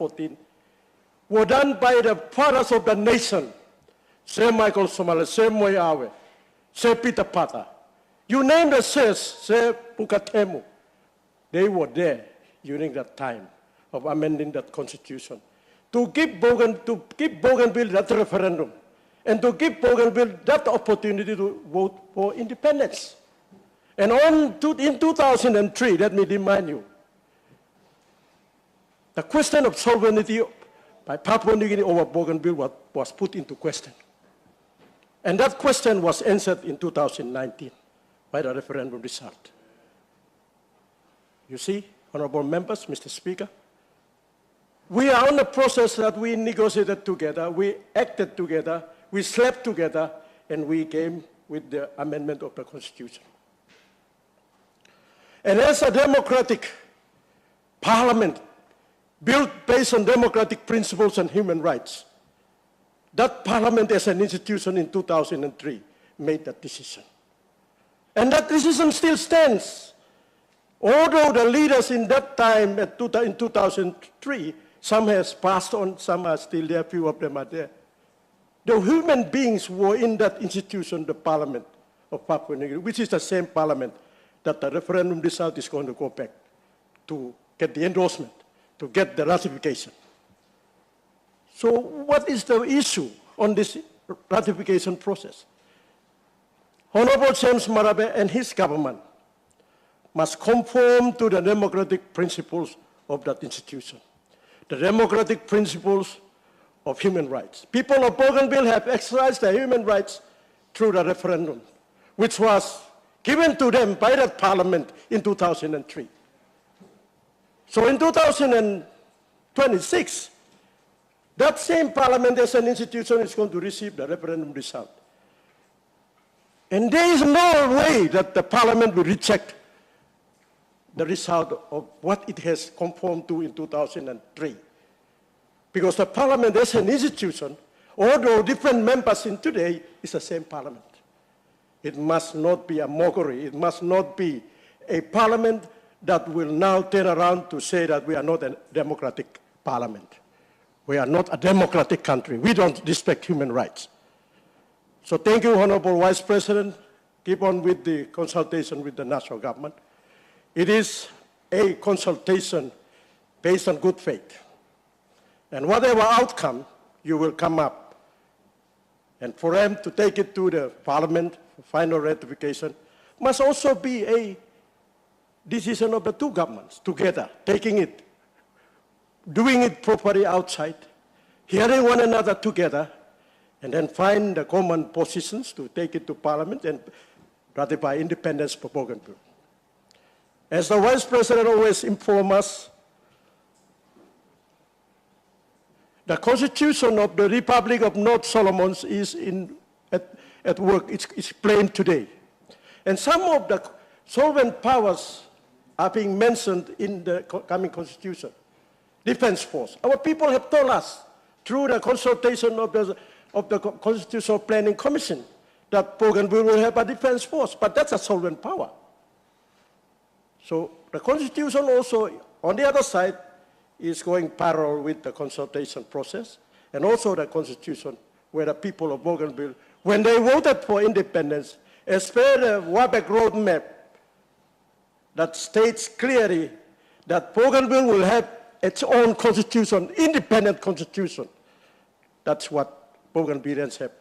14 were done by the fathers of the nation. Sir Michael Somale, Sir Moi Awe, Sir Peter Pata. You name the sirs, Sir Pukatemu. They were there during that time of amending that constitution to give Bougainville that referendum and to give Bougainville that opportunity to vote for independence. And in 2003, let me remind you, the question of sovereignty by Papua New Guinea over Bougainville was put into question. And that question was answered in 2019 by the referendum result. You see, honorable members, Mr. Speaker, we are on a process that we negotiated together, we acted together, we slept together, and we came with the amendment of the Constitution. And as a democratic parliament built based on democratic principles and human rights, that parliament as an institution in 2003 made that decision. And that decision still stands. Although the leaders in that time, in 2003, some has passed on, some are still there, few of them are there. The human beings were in that institution, the Parliament of Papua New Guinea, which is the same parliament that the referendum result is going to go back to get the endorsement, to get the ratification. So what is the issue on this ratification process? Honorable James Marape and his government must conform to the democratic principles of that institution, the democratic principles of human rights. People of Bougainville have exercised their human rights through the referendum, which was given to them by that parliament in 2003. So in 2026, that same parliament as an institution is going to receive the referendum result. And there is no way that the parliament will reject the result of what it has conformed to in 2003. Because the parliament as an institution, although different members in today, is the same parliament. It must not be a mockery. It must not be a parliament that will now turn around to say that we are not a democratic parliament. We are not a democratic country. We don't respect human rights. So thank you, Honorable Vice President. Keep on with the consultation with the national government. It is a consultation based on good faith. And whatever outcome you will come up, and for them to take it to the parliament for final ratification, must also be a decision of the two governments together, taking it, doing it properly outside, hearing one another together, and then find the common positions to take it to parliament and ratify independence for Bougainville. As the Vice President always informs us, the Constitution of the Republic of North Solomons is at work. It's plain today. And some of the sovereign powers are being mentioned in the coming Constitution. Defense Force. Our people have told us through the consultation of the Constitutional Planning Commission that Bougainville will have a defense force, but that's a sovereign power. So the Constitution also, on the other side, is going parallel with the consultation process, and also the Constitution, where the people of Bougainville, when they voted for independence, as per the WABEC roadmap that states clearly that Bougainville will have its own constitution, independent constitution. That's what Bougainvilleans have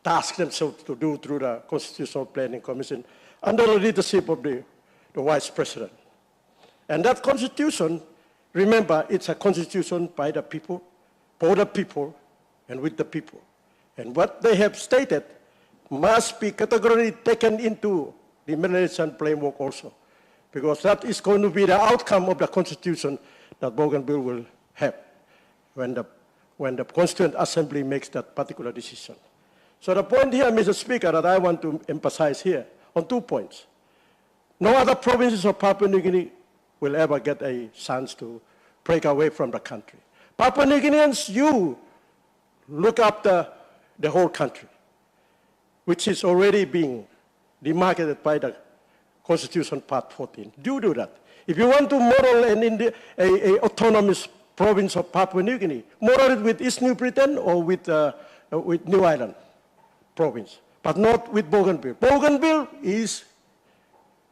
tasked themselves to do through the Constitutional Planning Commission under the leadership of the Vice President. And that constitution, remember, it's a constitution by the people, for the people, and with the people. And what they have stated must be categorically taken into the Malaysian framework also, because that is going to be the outcome of the constitution that Bougainville will have when the Constituent Assembly makes that particular decision. So the point here, Mr. Speaker, that I want to emphasize here on 2 points. No other provinces of Papua New Guinea will ever get a chance to break away from the country. Papua New Guineans, you look after the whole country, which is already being demarcated by the Constitution Part 14. Do that. If you want to model an autonomous province of Papua New Guinea, more with East New Britain or with New Ireland province, but not with Bougainville. Bougainville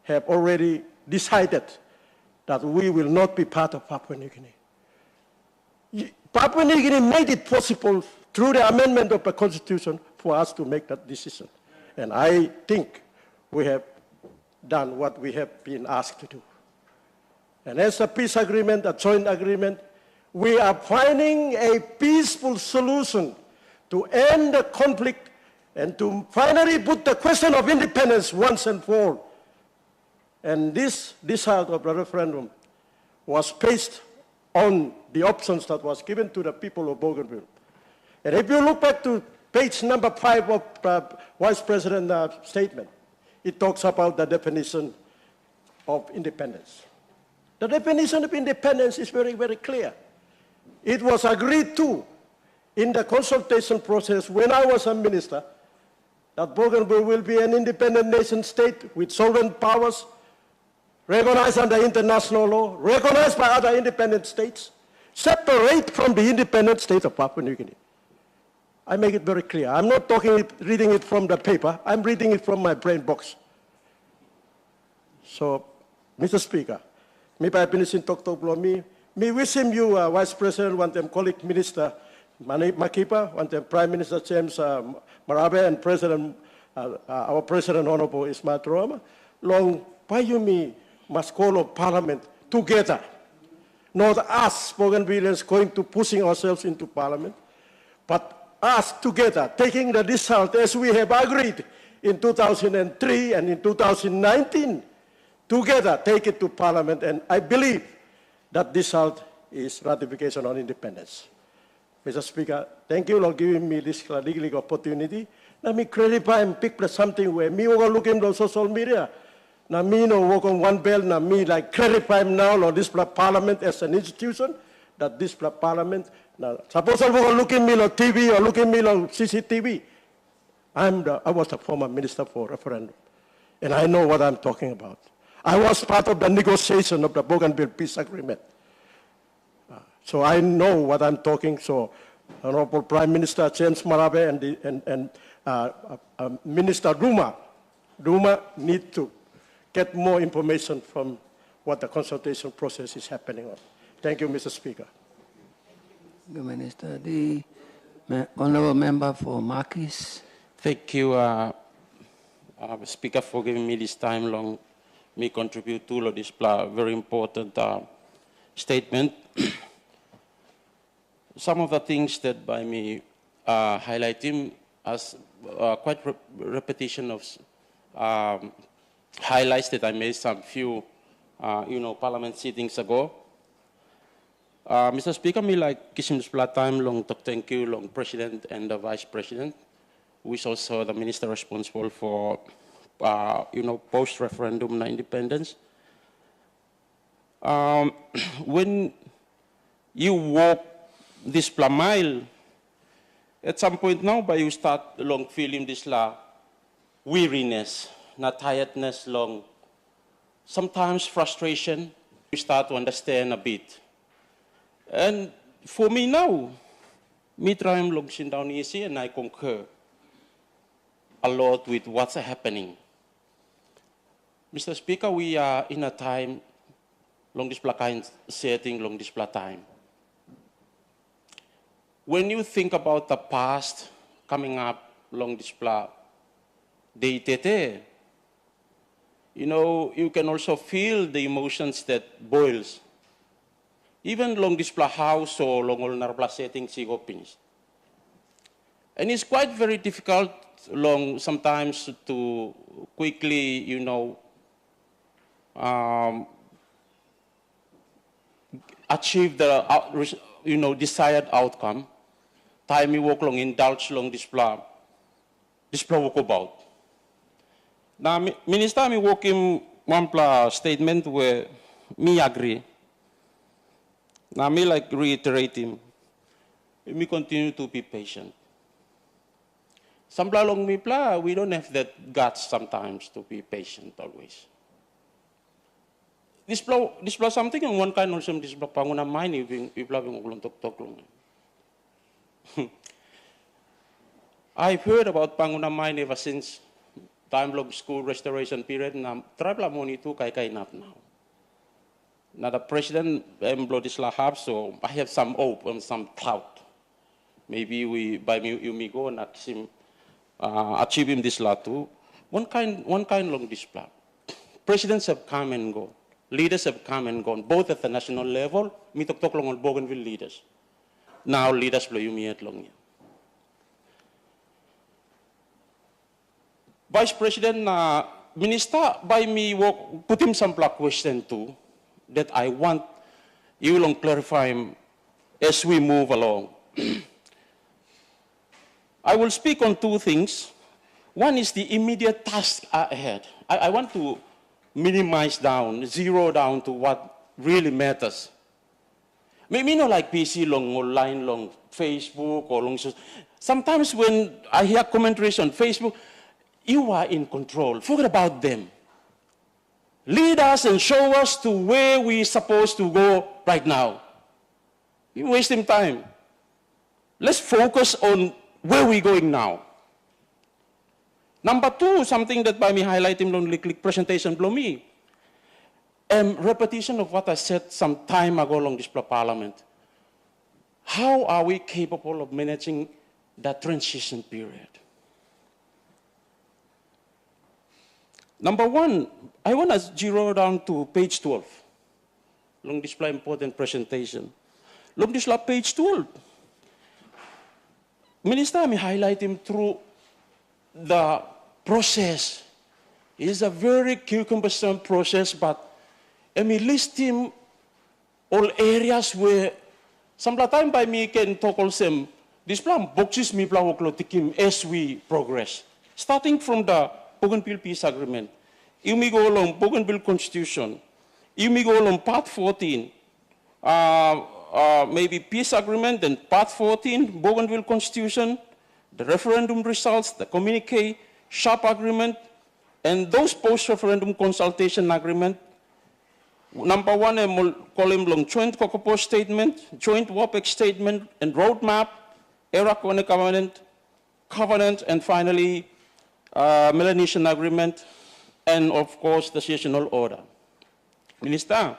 have already decided that we will not be part of Papua New Guinea. Papua New Guinea made it possible through the amendment of the Constitution for us to make that decision. And I think we have done what we have been asked to do. And as a peace agreement, a joint agreement, we are finding a peaceful solution to end the conflict and to finally put the question of independence once and for all. And this result of the referendum was based on the options that was given to the people of Bougainville. And if you look back to page number 5 of Vice President's statement, it talks about the definition of independence. The definition of independence is very, very clear. It was agreed to in the consultation process when I was a minister that Bougainville will be an independent nation state with sovereign powers, recognized under international law, recognized by other independent states, separate from the independent state of Papua New Guinea. I make it very clear. I'm not reading it from the paper. I'm reading it from my brain box. So, Mr. Speaker, me pa pinisin tok-tok me wish him you, Vice President, want them colleague Minister Makipa, want them Prime Minister James Marabe, and President, our President Honorable Ismail Turama, long why you me must call of Parliament together, not us Bougainvilleans going to pushing ourselves into Parliament, but us together, taking the result as we have agreed in 2003 and in 2019, together take it to Parliament, and I believe that result is ratification on independence. Mr. Speaker, thank you for giving me this legal opportunity. Let me clarify and pick something where me will look into social media. Now me no work on one belt, now me like clarify now or this Parliament as an institution, that this Parliament, now suppose I will look in me on TV or look in me on CCTV. I was the former minister for referendum, and I know what I'm talking about. I was part of the negotiation of the Bougainville Peace Agreement. So I know what I'm talking. So Honorable Prime Minister James Marabe and Minister Duma need to get more information from what the consultation process is happening on. Thank you, Mr. Speaker. Thank you, Minister. The Honorable Member for Marquis. Thank you, Speaker, for giving me this time long. Me contribute to this very important statement. Some of the things that by me highlighting as quite repetition of highlights that I made some few, Parliament sittings ago. Mr. Speaker, me like kisim time long to thank you long President and the Vice President, who is also the Minister responsible for post-referendum independence. When you walk this mile, at some point now, but you start long feeling this weariness, not tiredness long, sometimes frustration, you start to understand a bit. And for me now, me trying long sit down easy and I concur a lot with what's happening. Mr. Speaker, we are in a time, long this kind setting, long this time. When you think about the past coming up long this day, you can also feel the emotions that boils. Even long this house or long all narpla setting sigopins. And it's quite very difficult long sometimes to quickly, achieve the desired outcome. Time you walk long, indulge long this walk about. Now, Minister, me walk in one statement where me agree. Now, me like reiterating, me continue to be patient. Some long me we don't have that guts sometimes to be patient always. display something and one kind of some display panguna mine if loving ulong tok long. I've heard about panguna mine ever since time log school restoration period na tribal money to kai nap now. Now the president blow this lahab, so I have some hope and some clout. Maybe we by me you may go and achieving this law too. One kind long display. Presidents have come and gone. Leaders have come and gone, both at the national level, me tok long on Bougainville leaders. Now leaders blow you me at long. Vice President Minister by me put him some question too that I want you long clarify as we move along. I will speak on two things. One is the immediate task ahead. I want to minimize down, zero down to what really matters. Maybe not like PC long, online long, Facebook or long. Sometimes when I hear commentaries on Facebook, you are in control. Forget about them. Lead us and show us to where we're supposed to go right now. You're wasting time. Let's focus on where we're going now. Number two, something that by me highlighting on click presentation below me, repetition of what I said some time ago along this parliament. How are we capable of managing that transition period? Number one, I want to zero down to page 12. Long display important presentation. Long display page 12. Minister, me highlight him through the process. It is a very cumbersome process, but I mean, list him all areas where some time by me can talk also this plan boxes me plan him as we progress. Starting from the Bougainville Peace Agreement, you may go along Bougainville Constitution, you may go along Part 14, maybe Peace Agreement, then Part 14, Bougainville Constitution, the referendum results, the communique, SHAP Agreement, and those post-referendum consultation agreement. Number one, I will call him long joint Kokopo statement, joint WAPEC statement, and roadmap, ERA covenant, and finally, Melanesian agreement, and of course, the seasonal order. Minister,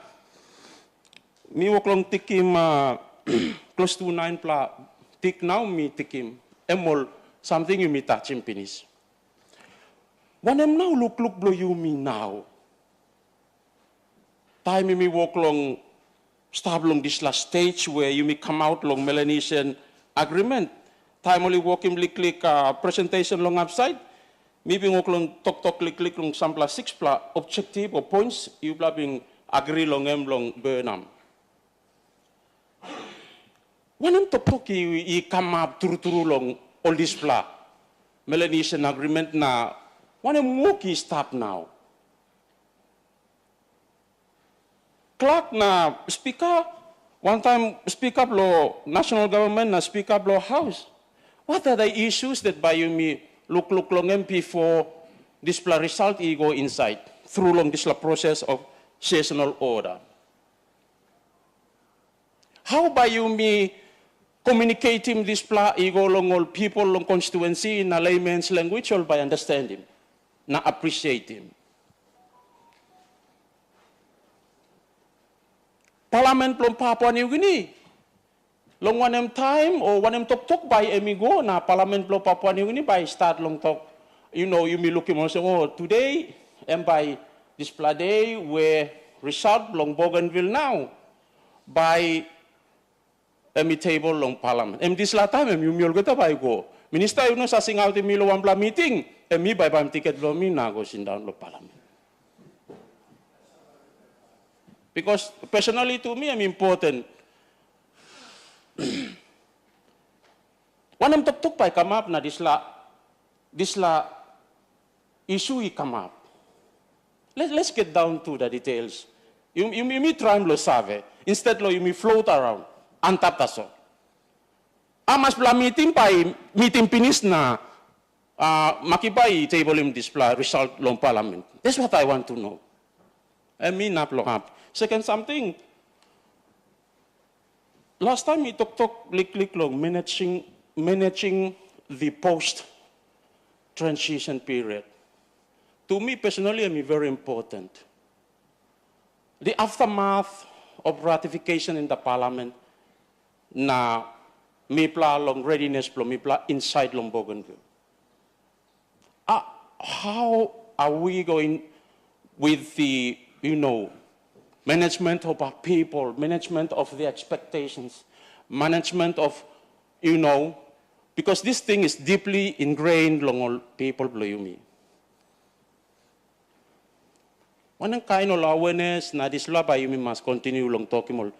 me walk long tikim close to 9 pla tik now me tikim emol something you me touch him finish. When I'm now look blow you me now. Time me walk long stop long this last stage where you may come out long Melanesian agreement. Time only walk him click presentation long upside. Maybe walk long talk click long some plus 6 pla objective or points you being agree long long Burnham. When I'm talk you come up through long all this pla Melanesian agreement na when I'm walking stop now. Clark na speaker one time speak up law national government na speak up law house. What are the issues that by you me look long MP for this result you go inside through long this process of seasonal order? How by you me communicating this you go long all people long constituency in a layman's language or by understanding, na appreciate him. Parliament long Papua New Guinea. Long one time or one talk by emigo na Parliament long Papua New Guinea by start long talk. You know, you may look him and say, oh, today and by this day where result long Bougainville now by emi table long Parliament. And this time you may go by go. Minister, you know, sasing out the Milo one meeting, and me by bam ticket lo me na go sin down lo Parliament. Because personally to me, I'm important. When I'm talk by come up na this la issue come up. Let's get down to the details. You may try lo save. Instead lo you may float around. Antap taso. Amas bla meeting finish na makibay table him display result long Parliament. That's what I want to know. I mean, up. Second, something. Last time we talk long managing the post-transition period. To me personally, I mean, very important. The aftermath of ratification in the parliament na mipla long readiness plo mipla inside long Bougainville. How are we going with the, management of our people, management of the expectations, management of, because this thing is deeply ingrained long all people below me. One kind of awareness na this law by you must continue long talking all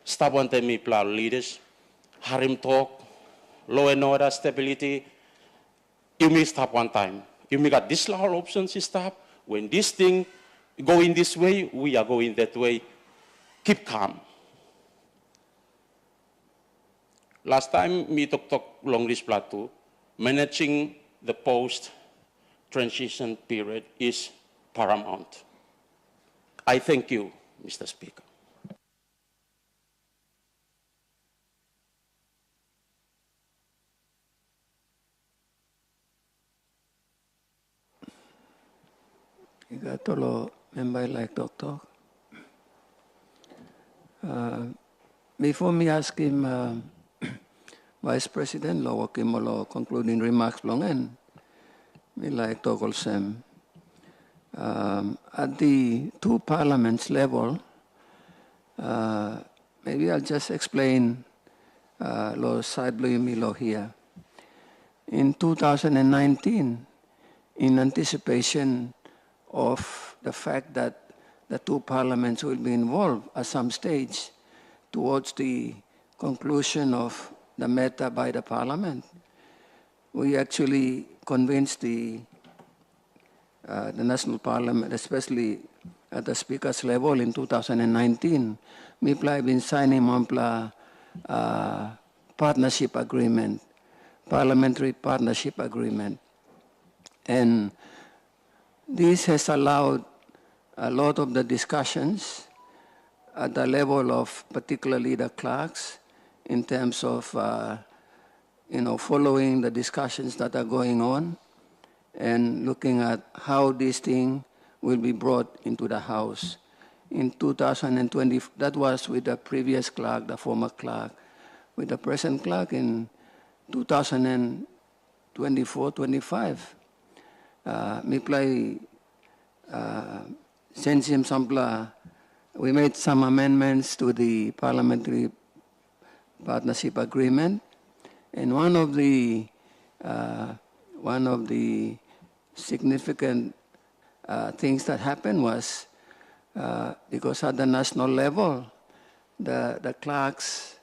stop one time me plan leaders, harim talk, law and order stability. You may stop one time. You may got this law options to stop. When this thing going this way, we are going that way. Keep calm. Last time me talk long this plateau, managing the post-transition period is paramount. I thank you, Mr. Speaker. Igatolo member like Doctor. Before me ask him, Vice President, lo wakimolo concluding remarks longen, me like Togol Sem. At the two parliaments level, maybe I'll just explain lo side blue me lo here. In 2019, in anticipation of the fact that the two parliaments will be involved at some stage towards the conclusion of the matter by the parliament, we actually convinced the national parliament, especially at the speaker's level in 2019, MIPLA have been signing Mampla partnership agreement, parliamentary partnership agreement. And this has allowed a lot of the discussions at the level of particularly the clerks in terms of, following the discussions that are going on and looking at how this thing will be brought into the House. In 2020, that was with the previous clerk, the former clerk. With the present clerk in 2024-25, MIPLA sent him some, we made some amendments to the parliamentary partnership agreement, and one of the significant things that happened was because at the national level, the clerks,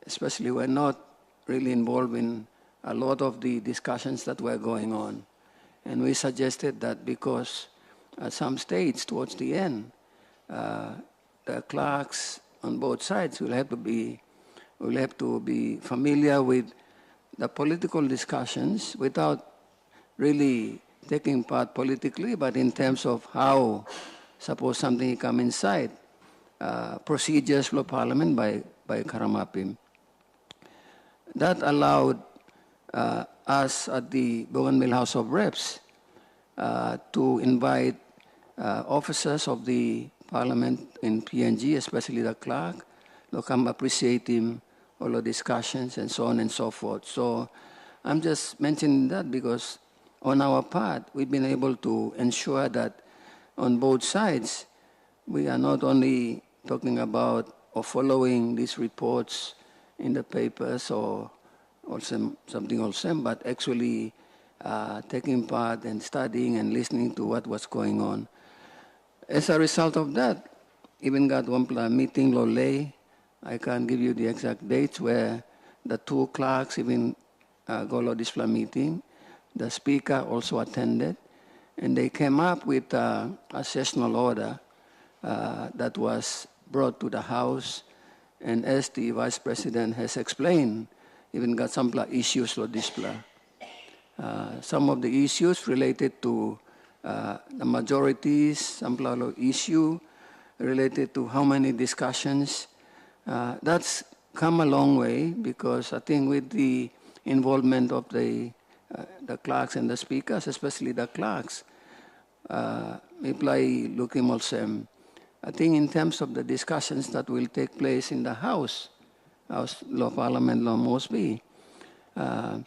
especially, were not really involved in a lot of the discussions that were going on. And we suggested that because at some stage towards the end, the clerks on both sides will have to be familiar with the political discussions without really taking part politically, but in terms of how, suppose something come inside, procedures for Parliament by Karamapim. That allowed us at the Bougainville House of Reps to invite officers of the Parliament in PNG, especially the clerk, to come appreciate him, all the discussions and so on and so forth. So I'm just mentioning that because on our part, we've been able to ensure that on both sides, we are not only talking about or following these reports in the papers or something else, but actually taking part and studying and listening to what was going on. As a result of that, even got one meeting lolay. I can't give you the exact dates where the two clerks even go to this meeting. The speaker also attended, and they came up with a sessional order that was brought to the House. And as the Vice President has explained, even got some issues for display. Some of the issues related to the majorities, some issue related to how many discussions. That's come a long way because I think with the involvement of the clerks and the speakers, especially the clerks, Miplay Lukimolsem, I think in terms of the discussions that will take place in the House Law Parliament Law Mosby, some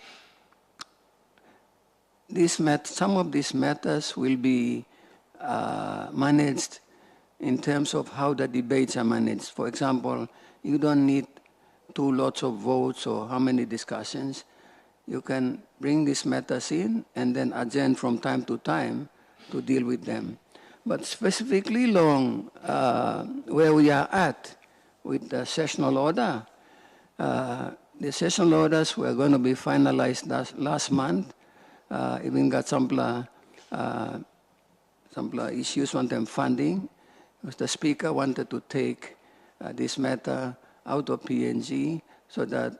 of these matters will be managed in terms of how the debates are managed. For example, you don't need 2 lots of votes or how many discussions. You can bring these matters in and then adjourn from time to time to deal with them. But specifically along where we are at with the sessional order, the sessional orders were going to be finalized last month. Even got some issues on them funding. Because the speaker wanted to take this matter out of PNG so that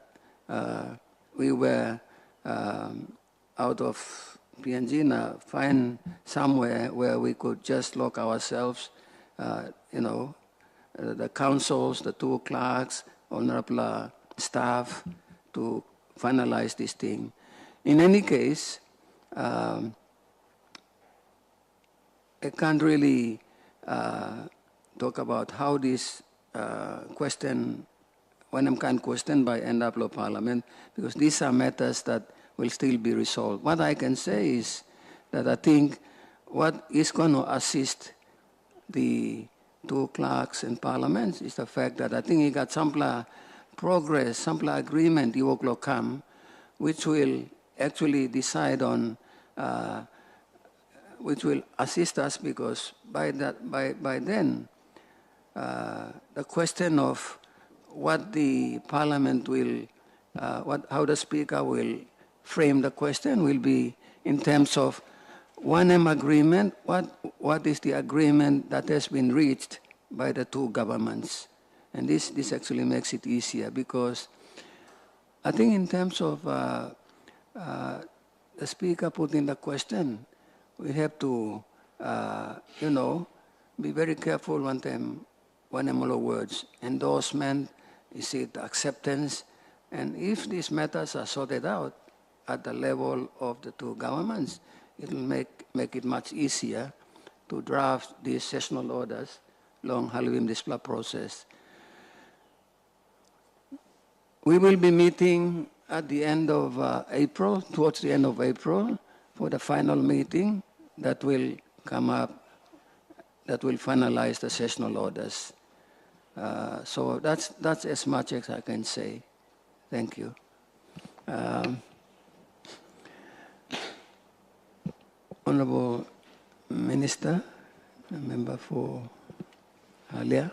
we were out of PNG now, find somewhere where we could just lock ourselves, the councils, the 2 clerks, honorable staff to finalize this thing. In any case, I can't really talk about how this question, when I'm kind of questioned by NWO Parliament, because these are matters that will still be resolved. What I can say is that I think what is going to assist the 2 clerks in Parliament is the fact that I think he got some progress, some agreement, which will actually decide on, which will assist us because by then, the question of what the Parliament will, how the Speaker will frame the question will be in terms of 1M agreement, what is the agreement that has been reached by the 2 governments. And this actually makes it easier because I think in terms of the Speaker putting the question, we have to, be very careful on them, words. Endorsement, is it acceptance? And if these matters are sorted out at the level of the 2 governments, it will make it much easier to draft these sessional orders along Halivim display process. We will be meeting at the end of April, towards the end of April, for the final meeting that will come up, that will finalize the sessional orders. So that's as much as I can say. Thank you. Honorable Minister, a member for Halia.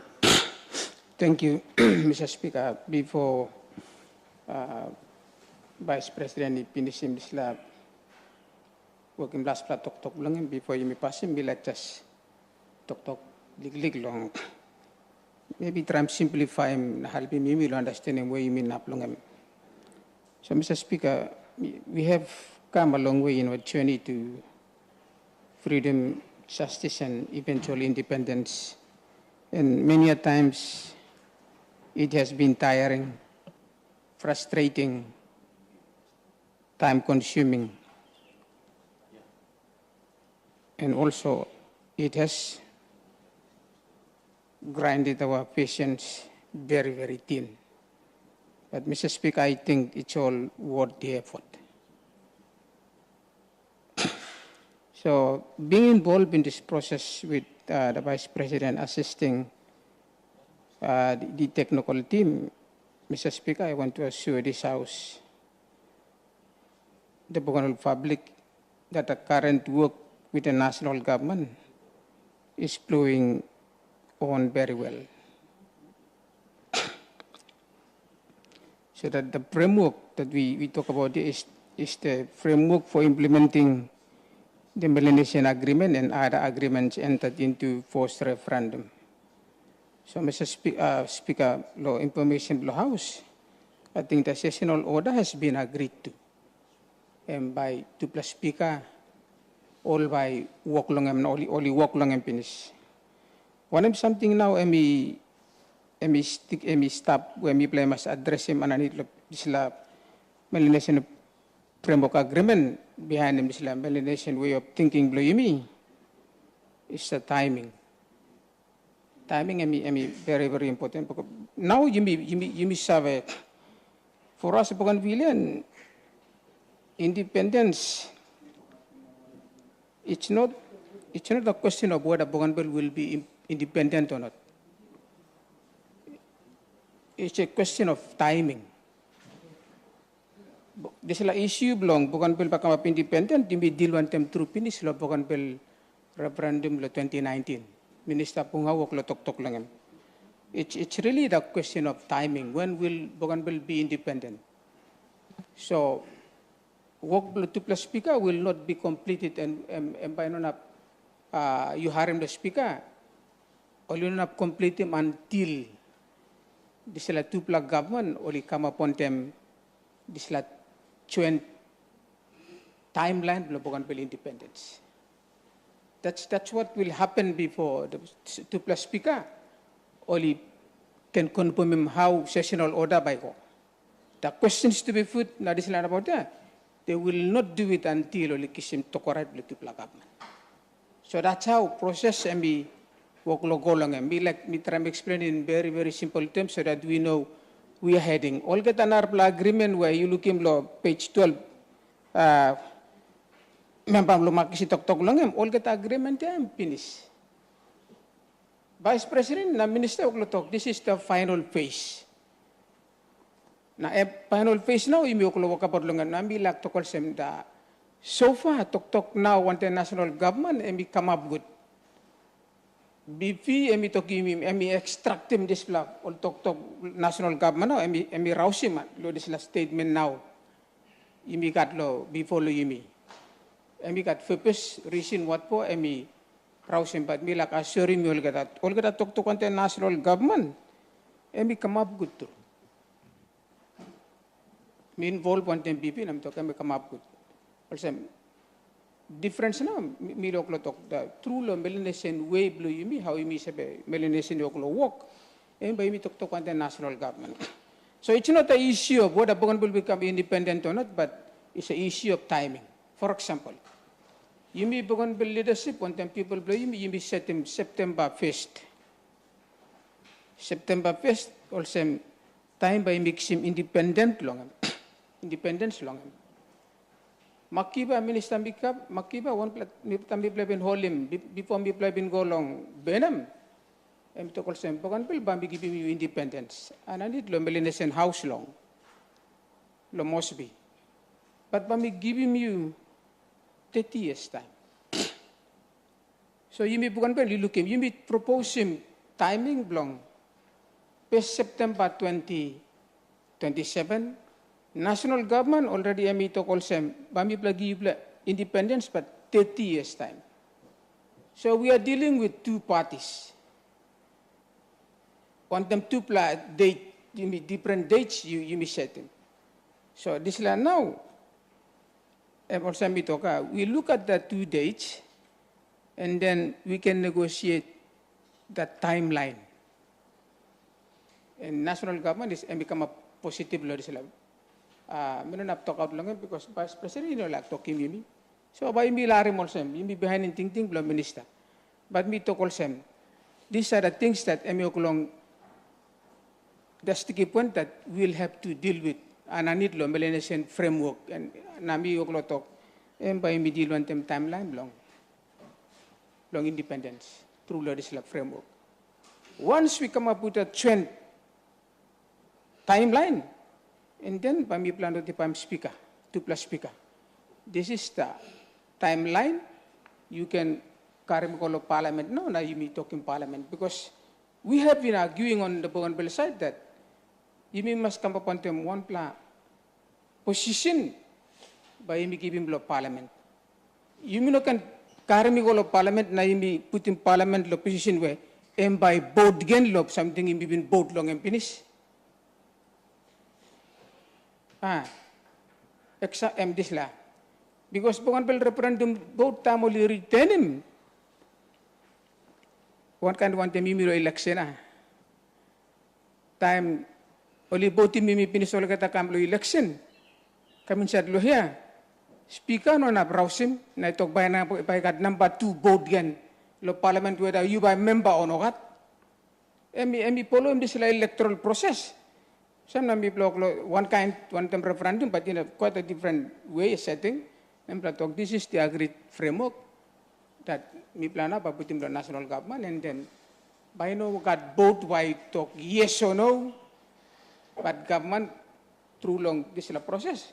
Thank you, Mr. Speaker. Before Vice President Pinisim Disla working last plat tok lang before you pass him, like just tok lig long. Maybe try to simplify him, help him will understand him where you mean up long. So, Mr. Speaker, we have come a long way in our journey to freedom, justice, and eventual independence. And many a times it has been tiring, frustrating, time-consuming. And also, it has grinded our patience very, very thin. But, Mr. Speaker, I think it's all worth the effort. So, being involved in this process with the Vice President assisting the technical team, Mr. Speaker, I want to assure this House, the Bougainville public, that the current work with the national government is flowing on very well. So that the framework that we talk about is the framework for implementing the Melanesian Agreement and other agreements entered into post-referendum. So, Mr. Speaker, Law Information Law House, I think the sessional order has been agreed to, and by 2+ Speaker, all by walk long and only walk long and finish. One of something now, stop when me play mas address him ananit sila Melanesian framework agreement behind him sila Melanesian way of thinking blow me is the timing. Timing very very important. Because now you me sabe for us Bougainville independence. It's not a question of whether Bougainville will be independent or not. It's a question of timing. This is an issue belong Bougainville become independent. You deal one them through finish lo Bougainville referendum lo 2019. Minister Pungawok lo tok lang. It's really the question of timing. When will Bougainville be independent? So work 2+ speaker will not be completed and by no you harem the speaker or you not complete them until this is 2+ government only come upon them this is joint timeline of Bougainville independence. That's what will happen before the 2+ speaker only can confirm how sessional order by go. The questions to be put na this land about that. They will not do it until only kisim to correct the 2+ government. So that's how process and be work go along and be like me try to explain in very very simple terms so that we know we are heading. All get an agreement where you look in law page 12. Member lo makisi tok lang all get agreement and finish. Vice President na Minister Oklotok, this is the final phase. Na final phase now imi oklo wakapadlongan nami lak tokol sem da so far tok now want the national government emi come up with BP emi tokimi emi extract him this block all tok national government now emi rausim lo this last statement now imi kat lo before lo imi emi kat purpose reason what po emi rausim but mi lak assuring mi all gata tok want the national government emi come up good too. Me involved one time BP nam to kami come up with also difference na mi loklo tok the true lo Melanesian way blue yumi how yumi sabe Melanesian loklo work and by mi tok one national government. So it's not an issue of whether Bougainville will become independent or not, but it's an issue of timing. For example, yumi Bougainville leadership one time people blue yumi set him September 1st. September 1st also time by mixing independent long. Independence long. Makiba minister bikap makiba one plat tambi plebin holim before me plebin go long benam em to call sem Bougainville bambi give you independence and I need lo Melanesian house long lo Mosby but bambi giving you 30 years time. So you me Bougainville you look him you me propose him timing long best September 2027. National government already emi to call sem bami plagi independence but 30 years time. So we are dealing with two parties. Want them to date different dates you may set them. So this land now we look at the 2 dates and then we can negotiate the timeline. And national government is become a positive law this level. Meron na talk out lang because Vice President, you know, like talking me. So, by me, lari mo sem, me behind in ting below minister. But me talk all sem. These are the things that emi okulong, the sticky point that we'll have to deal with. And I need lo Melanesian framework. And nami okulo talk, and by me deal one timeline long independence through legislative framework. Once we come up with a trend timeline, and then we plan to the speaker, 2+ speaker. This is the timeline. You can carry me parliament. No, now you may talk in parliament because we have been arguing on the Bougainville side that you must come upon them one plan position by me giving law parliament. You may not can carry me parliament. Now you may put in parliament law position where and by board again law something in between board long and finish. Except this la. Because Bougainville referendum both time only retain him. one kind one time miro election time only boti mimi pinisol kata kamlo election kami sad lo here speaker no na browsim na tok bay na kat number 2 vote gan lo parliament whether you by member or not emi follow this electoral process some na mi block lo one time referendum but in a quite a different way setting and talk this is the agreed framework that mi plana pa putim the national government and then by no got both why talk yes or no but government through long this process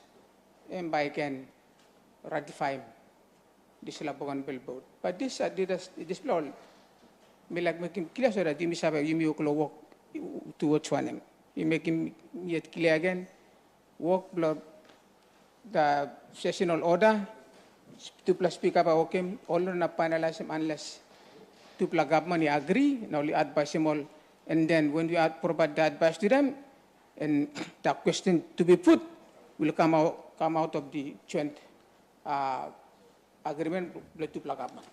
and by can ratify this Bougainville vote but this law me like making clear so that you misabi you may walk towards one you make him yet clear again walk blood the sessional order to plus speak up okay all not finalize him unless to plug government agree now we advise him all and then when we provide the advice to them and the question to be put will come out of the joint agreement to plug government.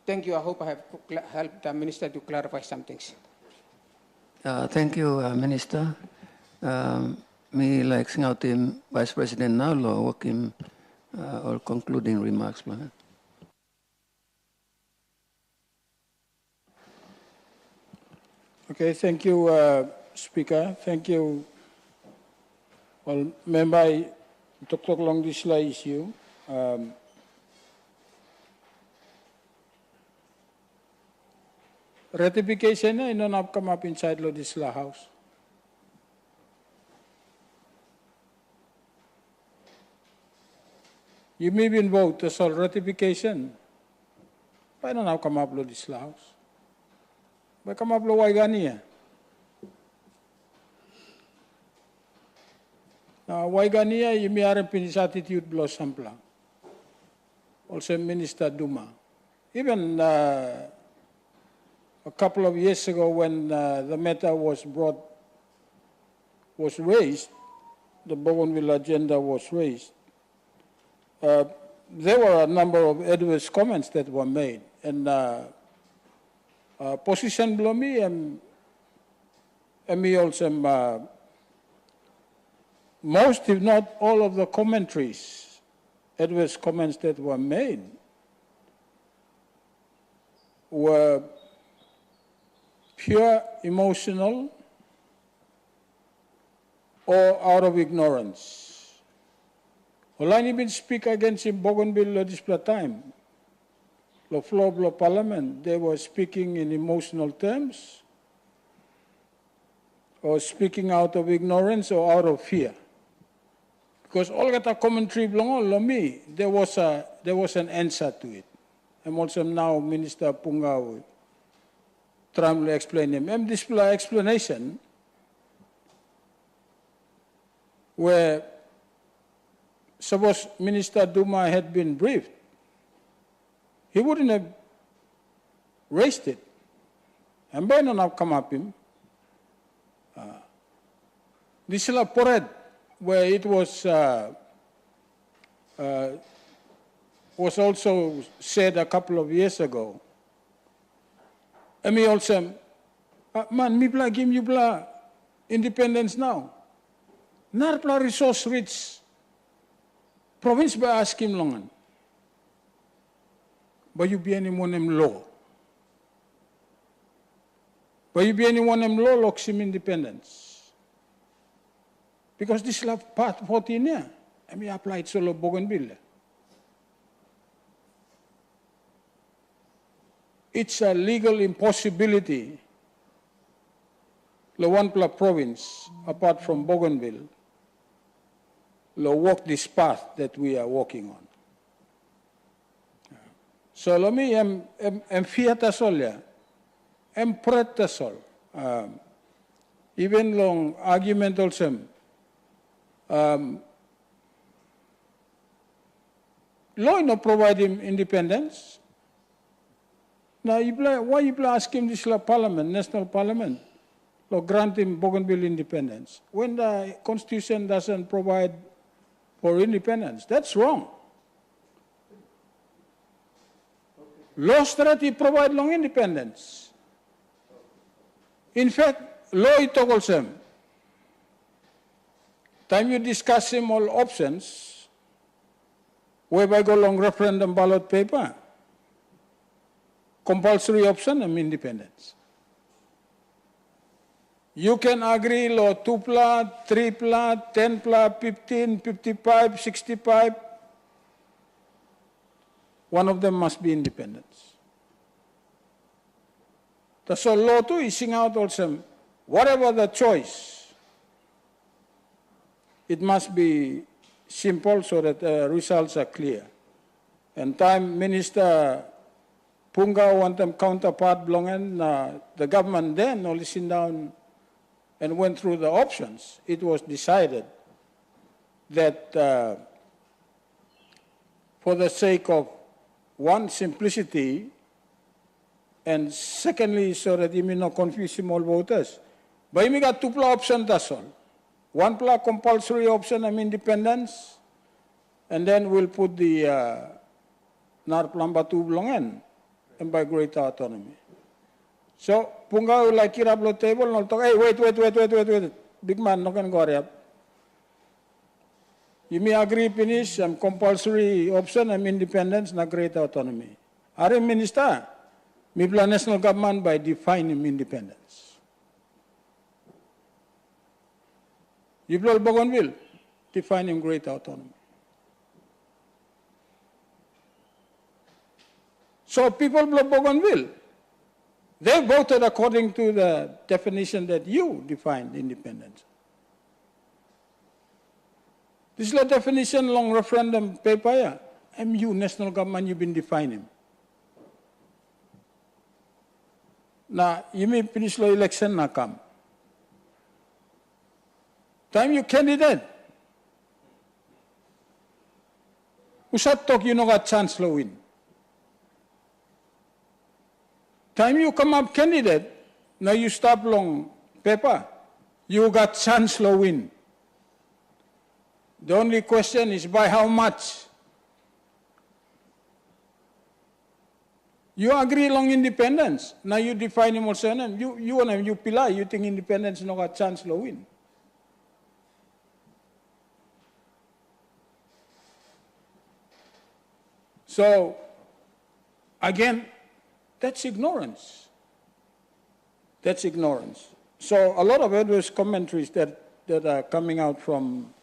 Thank you. I hope I have helped the minister to clarify some things. Thank you, Minister. Me like sing out him Vice President now lo working or concluding remarks, please. Okay, thank you, Speaker. Thank you. Well, member, I talk along this issue. Ratification na ino na come up inside lo this house. You may be vote as all ratification. Why not now come up lo this house? Why come up lo Waigania? Now Waigania you may have pinis attitude blow sampla. Also Minister Duma. Even a couple of years ago when the matter was raised, the Bougainville agenda was raised, there were a number of adverse comments that were made. And position below me and me also most, if not all of the commentaries, adverse comments that were made were pure emotional or out of ignorance. Olani been speak against him Bougainville this time. The floor of the parliament, they were speaking in emotional terms or speaking out of ignorance or out of fear. Because all that commentary belong on me, there was an answer to it. I'm also now Minister Pungao trying to explain him. And this explanation where suppose Minister Duma had been briefed, he wouldn't have raised it. And by now come up him. This is a porad where it was also said a couple of years ago. And me also, man, me bla give you bla independence now. Not bla resource rich province by ask him longan. But you be anyone em law. But you be anyone em law locks him independence. Because this is part 14 year. I mean applied solo Bougainville. It's a legal impossibility. The one province, apart from Bougainville, will walk this path that we are walking on. So let me fiat tasol ya, pret tasol. Even long argument also. Law no provide him independence. Now, why you ask him this parliament, national parliament, to grant him Bougainville independence when the constitution doesn't provide for independence? That's wrong. Law strategy provide long independence. In fact, law ito also. Time you discuss him all options, whereby go long referendum ballot paper, compulsory option and independence. You can agree law 2 pla, 3 pla, 10 pla, 15, 55, 65. One of them must be independence. So law 2 is sing out also, whatever the choice, it must be simple so that the results are clear. And time Minister Punga want them counterpart belongan, the government then only sit down and went through the options. It was decided that for the sake of one, simplicity, and secondly, so that you may not confuse all voters. But you got 2 pla option, that's all. 1 pla compulsory option and independence, and then we'll put the Narplamba 2 belongan, and by greater autonomy. So, Punga will like kirap lo table, no talk, hey, wait. Big man, no can go up. You may agree, finish, compulsory option and independence, na greater autonomy. Are minister, me plan national government by defining independence. You plan Bougainville, defining greater autonomy. So people of Bougainville, they voted according to the definition that you defined independence. This is the definition long referendum paper, yeah. MU, national government, you've been defining. Now, you may finish the election na come. Time you candidate. Usat talk, you know got chance to win. Time you come up candidate, now you stop long paper, you got chance to win. The only question is by how much? You agree long independence. Now you define him also. You pillar, you think independence no got chance to win. So, again, that's ignorance. That's ignorance. So a lot of adverse commentaries that are coming out from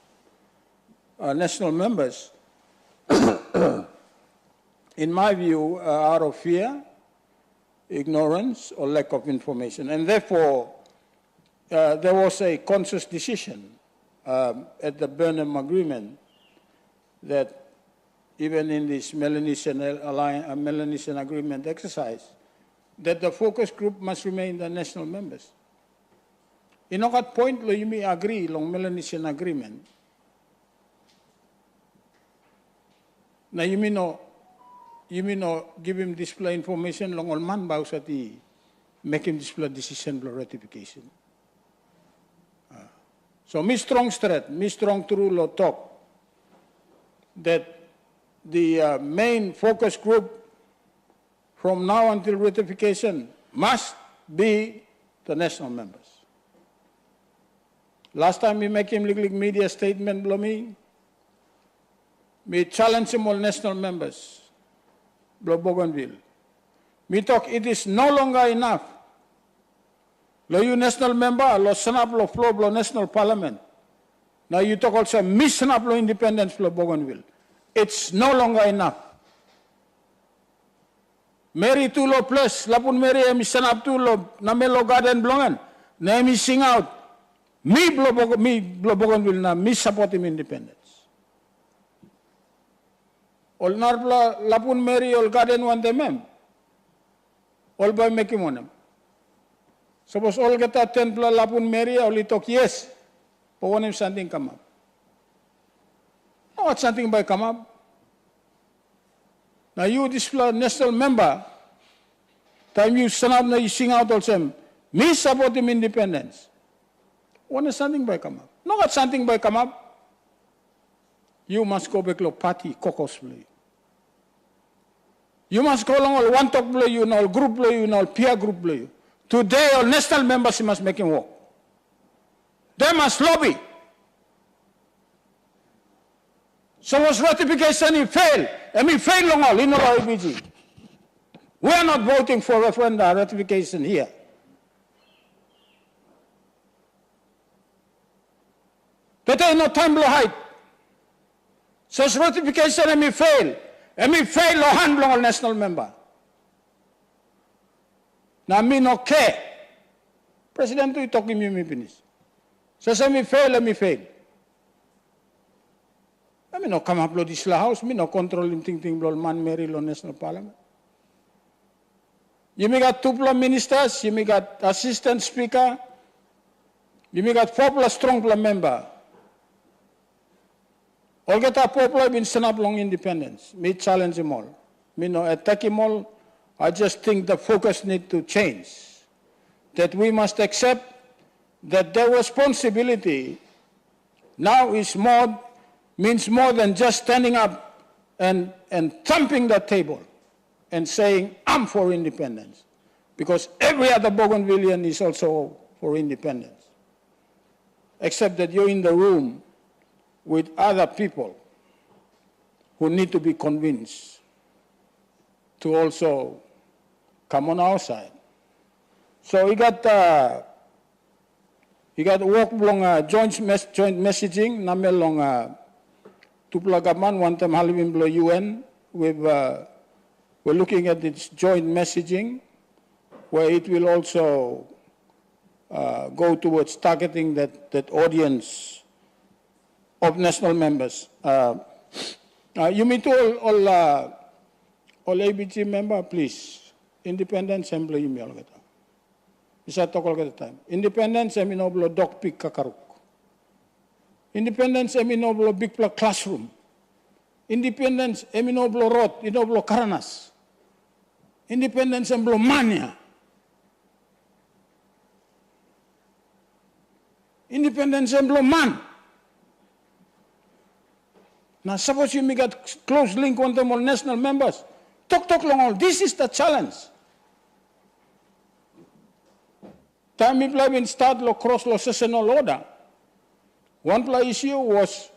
national members, in my view, are out of fear, ignorance, or lack of information. And therefore, there was a conscious decision at the Burnham Agreement that even in this Melanesian Agreement exercise, that the focus group must remain the national members. In that point, you may agree along Melanesian Agreement. Now you may not give him display information long all man ba usati make him display decision for ratification. So me strong true law talk that the main focus group from now until ratification must be the national members. Last time we make him legally media statement below me challenge him all national members below Bougainville. Me talk it is no longer enough. Lo you national member, lo sanap lo flow below national parliament. Now you talk also miss sanap lo independence below Bougainville. It's no longer enough. Mary tulo plus, lapun Mary emi sanap tulo, na melo garden blongan, na emi sing out, me Bougainville na me support him independence. Ol narpla lapun Mary ol garden one them, ol by make him on them. Suppose all get a 10 pla lapun Mary, ol talk yes, but one him something come up. Not something by come up. Now you this national member, time you stand up, now you sing out also, me support him independence. One is something by come up. Not something by come up. You must go back to party caucus play. You must go along all one talk play, you know, group play, you know, peer group play. Today, all national members must make him work. They must lobby. Suppose ratification he fail, and he fail long all in our ABG. We are not voting for referendum ratification here. But there is no time to hide. So ratification and me fail lo hand long all national member. Now me no care. President tu talking me finish. So me fail, let me fail. I mean, no come up lo this house, me no controlling thing blow man Mary lo national parliament. You may got 2 ministers, you may got assistant speaker, you may got 4 strong member. All get a popular been stand up long independence. Me challenge them all. Me no attack them all. I just think the focus need to change. That we must accept that their responsibility now is means more than just standing up and thumping the table and saying, I'm for independence. Because every other Bougainvillean is also for independence. Except that you're in the room with other people who need to be convinced to also come on our side. So we got work along joint messaging, namel long Tupla government, one time halivim below UN. We're looking at its joint messaging, where it will also go towards targeting that audience of national members. You meet all ABG member, please. Independence employee me all gata. Isa talk all gata time. Independence emi no blo dog pick kakaruk. Independence emi no blo big pla classroom. Independence emi no blo road, ino blo karanas. Independence emi blo mania. Independence emi blo man. Now, suppose you make a close link on them all national members. Talk long all. This is the challenge. Time we play in start lo cross lo sessional order. One play issue was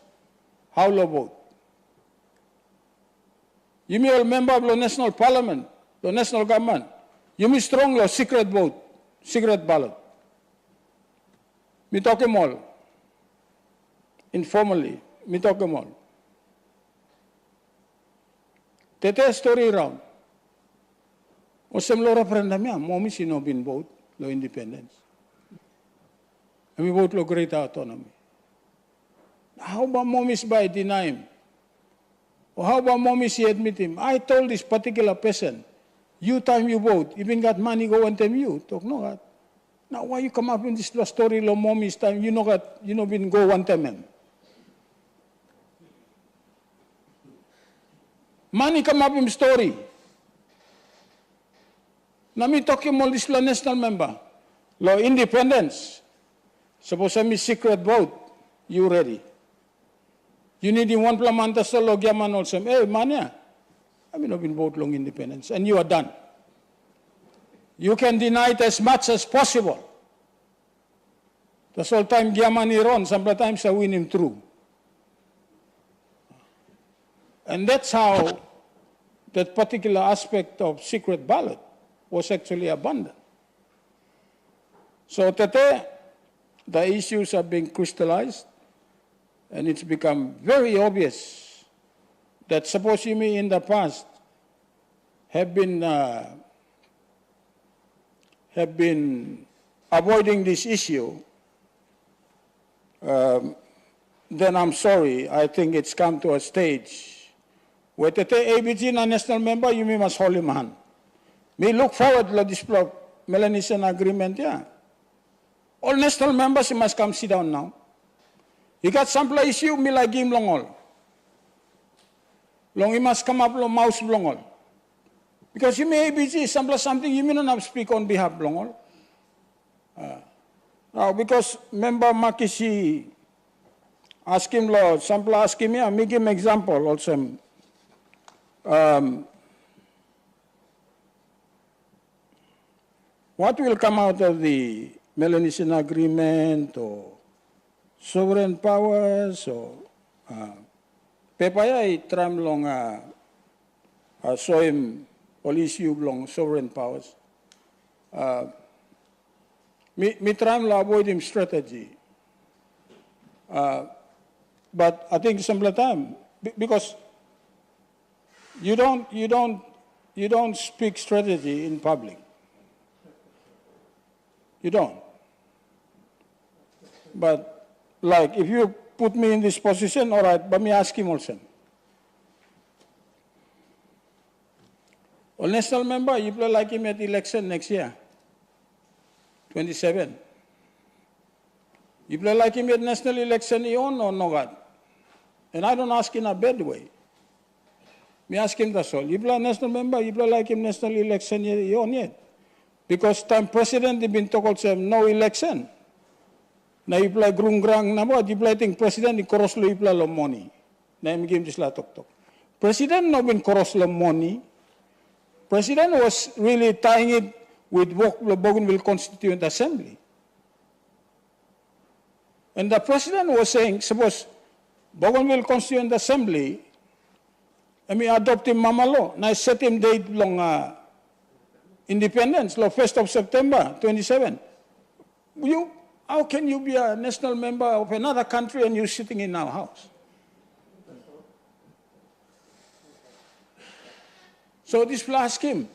how lo vote. You may all member of the national parliament, the national government. You may strong lo secret vote, secret ballot. Me talk them all. Informally, me talk them all. Tete story round. Osem lo referendum ya, momi sino bin vote lo independence. And we vote lo greater autonomy. How about momis by deny him? Or how about momis he admit him? I told this particular person, you time you vote, even got money go and them you. Talk no that. Now why you come up in this story lo momis time, you know been go one time him. Money come up in story. Now me talking all this national member. Law independence. Suppose I'm a secret vote. You ready? You need in one plamanta solo gaman also. Hey, mania. I mean, I've been vote long independence. And you are done. You can deny it as much as possible. The whole time Giamani run, sometimes I win him through. And that's how that particular aspect of secret ballot was actually abandoned. So today, the issues are being crystallized, and it's become very obvious that suppose you may in the past have been avoiding this issue, then I'm sorry, I think it's come to a stage where the ABG na national member, you must hold him hand. Me look forward to this Melanesian agreement, yeah. All national members must come sit down now. You got some issue, me like him long all. Long he must come up long mouse long all. Because you may ABG, something you may not speak on behalf long all. Now because member Makishi ask him law, sample ask him, yeah, make him example also. what will come out of the Melanesian Agreement or sovereign powers or pepaya tram long soim issue long sovereign powers. Me tram la avoid him strategy. But I think some time because you don't speak strategy in public. You don't. But like if you put me in this position, all right, but me ask him also. Well, national member, you play like him at election next year, 27. You play like him at national election, he own or not? And I don't ask in a bad way. Me ask him that's all. You play national member, you play like him national election, he own yet. Because time president, he been told him no election. Now you play grung grang na mo, you play think president, he cross lo you play lo money. Na him give this la tok. President no been cross lo money. President was really tying it with work the Bougainville Constituent Assembly. And the president was saying, suppose Bougainville Constituent Assembly, I mean, adopt him mama law, na set him date long independence, law 1st of September, 27. How can you be a national member of another country and you're sitting in our house? So this flash him.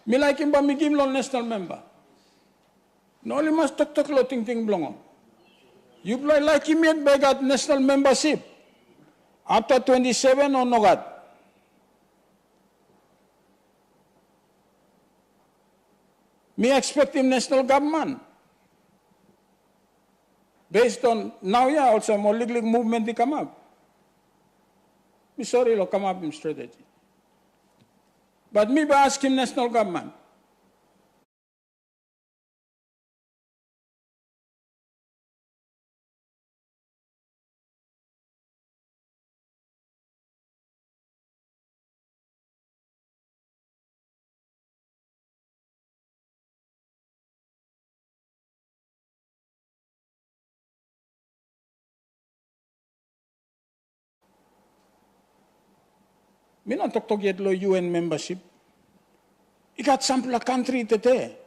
Me like him, but me give him national member. No only must talk lo ting blongo. You play like him yet by got national membership. After 27 or no got. Me expect him national government. Based on now, yeah, also more legal movement they come up. Me sorry, lo come up in strategy. But me ask him national government. Me not talk yet lo UN membership. You got sample a country today.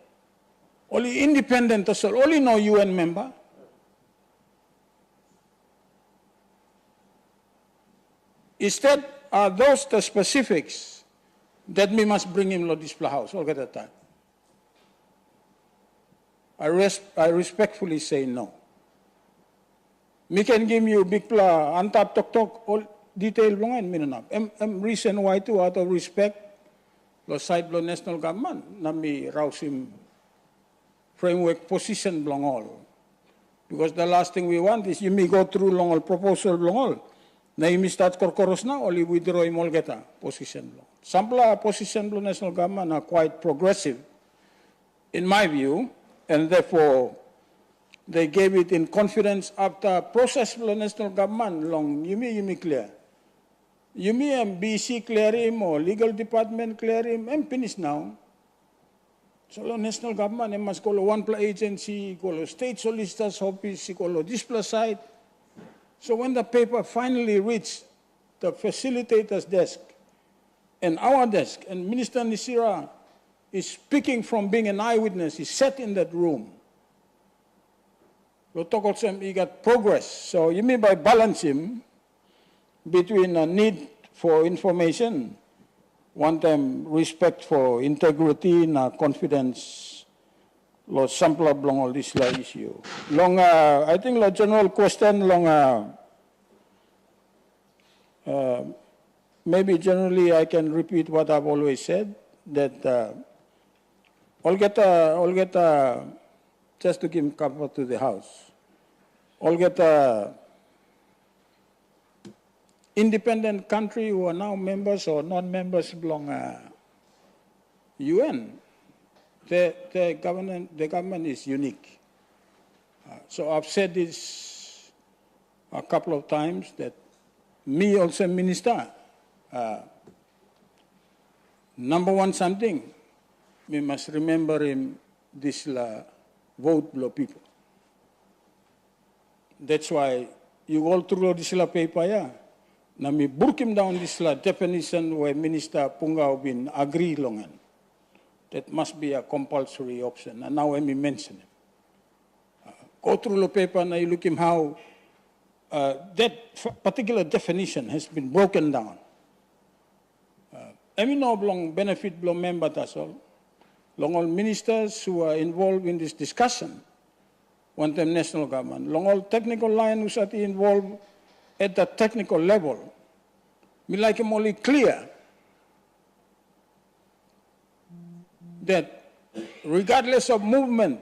Only independent as well. Only no UN member. Instead, are those the specifics that me must bring him to this house all the time? I respectfully say no. Me can give you big pla, antap tok all detail long and reason why too out of respect. Lo side lo national government na mi rouse him framework position long all. Because the last thing we want is you may go through long all proposal long all. Na you may start korkoros na only withdraw him all geta position long. Sampla position lo national government are quite progressive in my view, and therefore they gave it in confidence after process lo national government long you may clear. You may BC clear him or legal department clear him and finish now. So the national government must call one agency, call state solicitor's office, call this side. So when the paper finally reached the facilitator's desk and our desk, and Minister Nisira is speaking from being an eyewitness, he sat in that room. He got progress. So you mean by balance him between a need for information, one time respect for integrity and confidence, lo sample long all this issue. Long, I think the general question long, maybe generally I can repeat what I've always said, that all get just to give comfort to the house, all get independent country who are now members or non-members belong UN. The government is unique. So I've said this a couple of times that me also minister. Number one something, we must remember him, this la vote blow people. That's why you all through this la paper, yeah. Now me broke him down this la definition where Minister Pungao bin agree longan. That must be a compulsory option. And now let me mention it. Go through the paper and you look him how that particular definition has been broken down. I mean, no long benefit belong member that's all. Long all ministers who are involved in this discussion, one time national government, long all technical line who's at involved at the technical level. Me like him only clear that regardless of movement,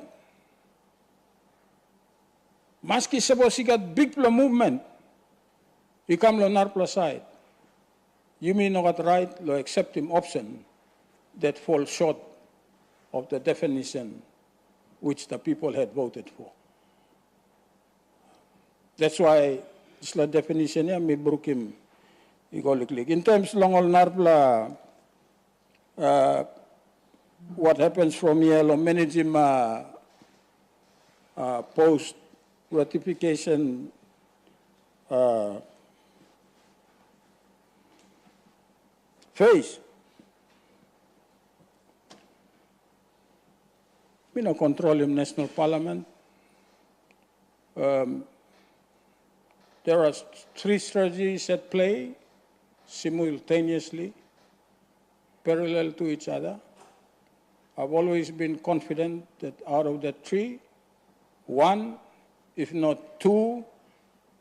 maski suppose he got big movement, you come on our side. You may not right to accept him option that falls short of the definition which the people had voted for. That's why this definition here may broke him egoically. In terms long all narpla what happens from here, lo manage him post ratification phase. We don't control him national parliament. There are 3 strategies at play simultaneously, parallel to each other. I've always been confident that out of the 3, 1, if not 2,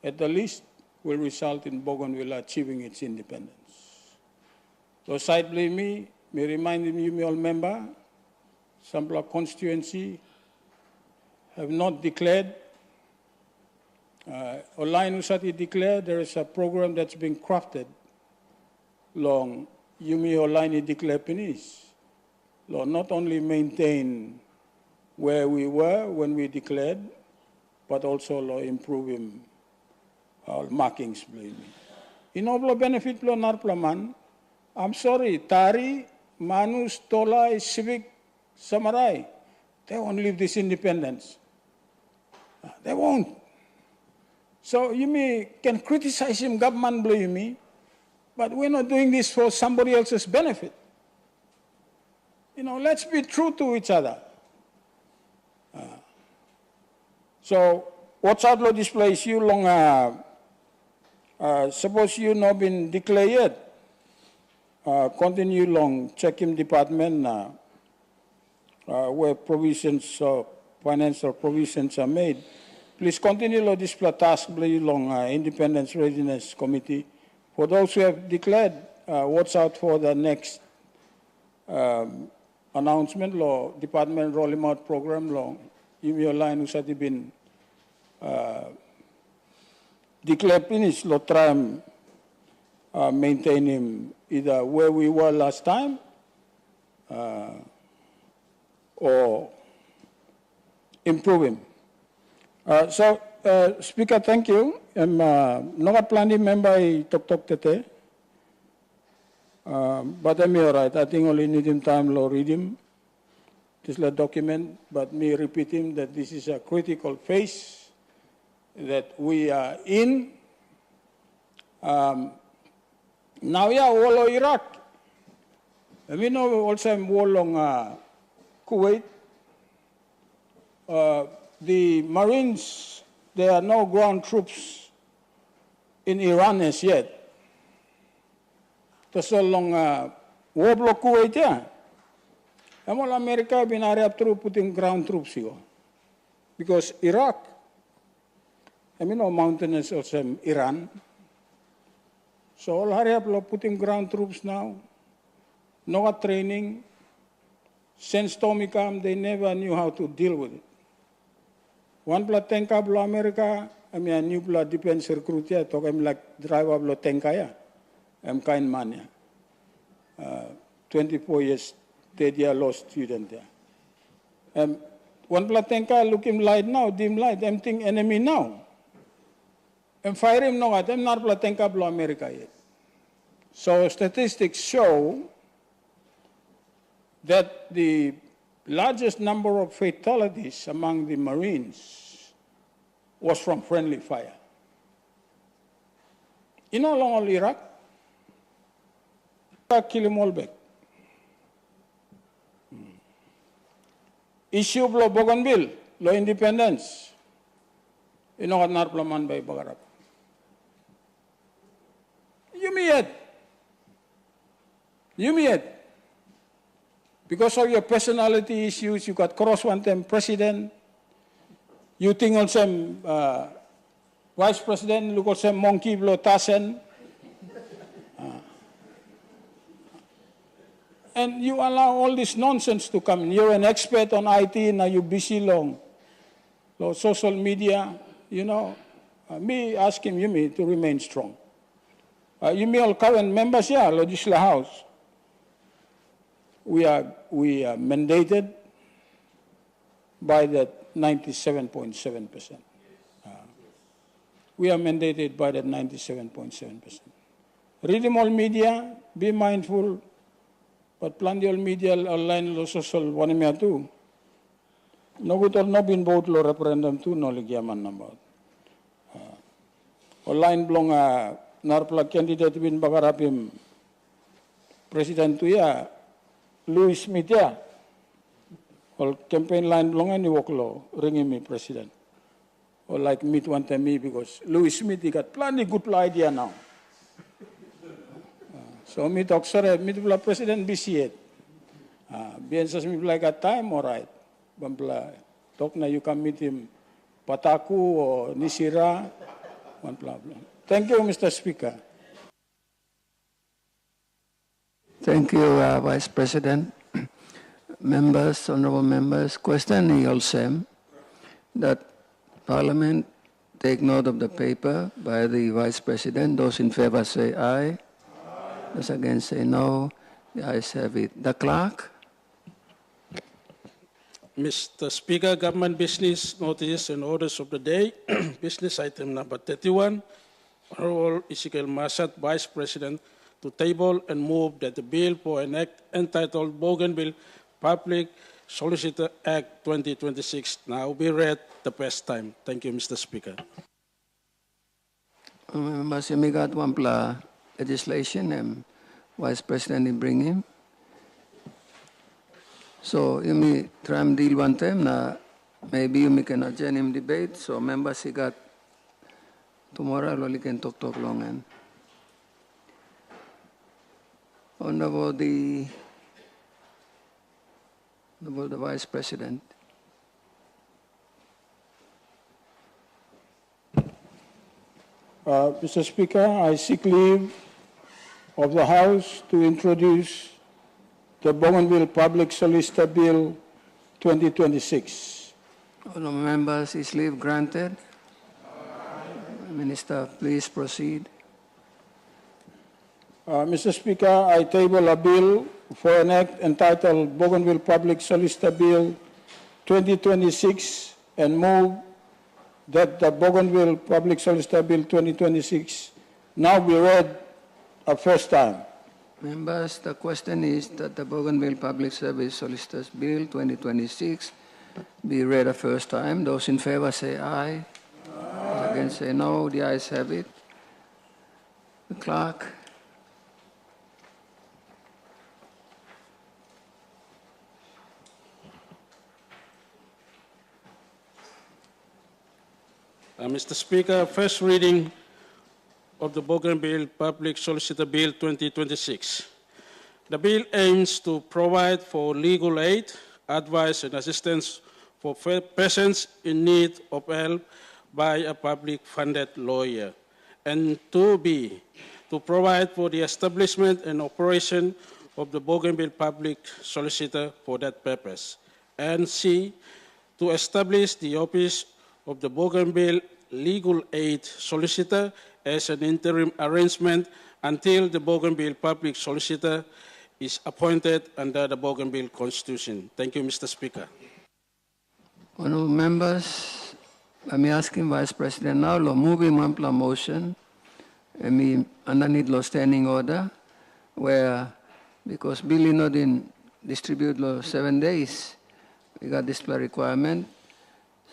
at the least, will result in Bougainville achieving its independence. So sidely me remind you all member, Sampla constituency have not declared. Online Usati declared there is a program that's been crafted long Yumi online declare Penis. Not only maintain where we were when we declared, but also improving our markings. Inoblo benefit lo narplaman. I'm sorry, Tari, Manus, Tola, Civic, Samarai, they won't leave this independence. They won't. So you can criticize him, government blame me, but we're not doing this for somebody else's benefit. Let's be true to each other. So what's outlaw displays you long, suppose you not been declared yet, continue long, check him department where provisions, financial provisions are made. Please continue to display task long Independence Readiness Committee. For those who have declared, watch out for the next announcement, law department rolling out program, law email line who's already been declared finished, law try and maintain him either where we were last time or improve him. Speaker, thank you. I'm not planning member I talk tete. But I'm all right. I think only need him time to read him. This is a document, but me repeat him that this is a critical phase that we are in. Now, yeah, war on Iraq. We know also war on Kuwait. The Marines, there are no ground troops in Iran as yet. So long war block Kuwait, yeah. All America been hurry up through putting ground troops here. Because Iraq, mountainous also Iran. So all hurry up putting ground troops now. No training. Since Tommy came, they never knew how to deal with it. One blood tank of America, a new blood defense recruit, yeah, talk like driver of tank, yeah. I'm kind man, yeah. 24 years, 3 year lost student there. One blood tanker look him light now, dim light, I'm thinking enemy now. And fire him now, I'm not blood tanker blow America yet. So statistics show that the largest number of fatalities among the Marines was from friendly fire. You know, along all Iraq, kill him all back. Issue of law Bougainville, law independence. You know what narplaman by Bagarap. You meet. Because of your personality issues, you got cross one time president. You think on some vice president, look on some monkey blow tasen. And you allow all this nonsense to come in. You're an expert on IT, now you're busy long social media, you know. Me ask him, Yumi, to remain strong. Yumi, all current members here, Legislative House. We are mandated by that 97.7%. We are mandated by that 97.7%. Read them all media, be mindful, but plan the all media online lo social one too. No good or no bin vote lo referendum too no ligyaman number. Online blong narpla candidate bin bagarapim president tu ya Louis Smith ya. Or campaign line blong ni woklo ringing me president. Or like meet one time me because Louis Smith he got plenty good idea now. So me talk sorry, me to president busy it. Biensas me like a time all right. Bampla talk na you can meet him Pataku or Nisira. One problem. Thank you, Mr. Speaker. Thank you, Vice President. Members, honorable members, question is also that Parliament take note of the paper by the Vice President. Those in favor say aye. Those against say no. The ayes have it. The clerk. Mr. Speaker, government business notice and orders of the day. Business item number 31. Honorable Ezekiel Masat, Vice President, to table and move that the bill for an act entitled Bougainville Public Solicitor Act 2026 now be read the first time. Thank you, Mr. Speaker. Members, you got one legislation and Vice President bring him. So you may try and deal one time na maybe you can adjourn him debate. So members he got tomorrow only can talk long and Honorable the Vice President. Mr. Speaker, I seek leave of the House to introduce the Bougainville Public Solicitor Bill 2026. Honorable members, is leave granted? Minister, please proceed. Mr. Speaker, I table a bill for an act entitled Bougainville Public Solicitor Bill 2026 and move that the Bougainville Public Solicitor Bill 2026 now be read a first time. Members, the question is that the Bougainville Public Service Solicitors Bill 2026 be read a first time. Those in favor say aye. Those against say no. The ayes have it. The clerk. Mr. Speaker, first reading of the Bougainville Public Solicitor Bill 2026. The bill aims to provide for legal aid, advice, and assistance for persons in need of help by a public-funded lawyer, and to provide for the establishment and operation of the Bougainville Public Solicitor for that purpose, and C, to establish the office of the Bougainville Legal Aid Solicitor as an interim arrangement until the Bougainville Public Solicitor is appointed under the Bougainville Constitution. Thank you, Mr. Speaker. Honorable members, let me ask him, Vice President, now moving one motion, and me underneath law standing order, where because Billy not in distribute 7 days. We got this requirement.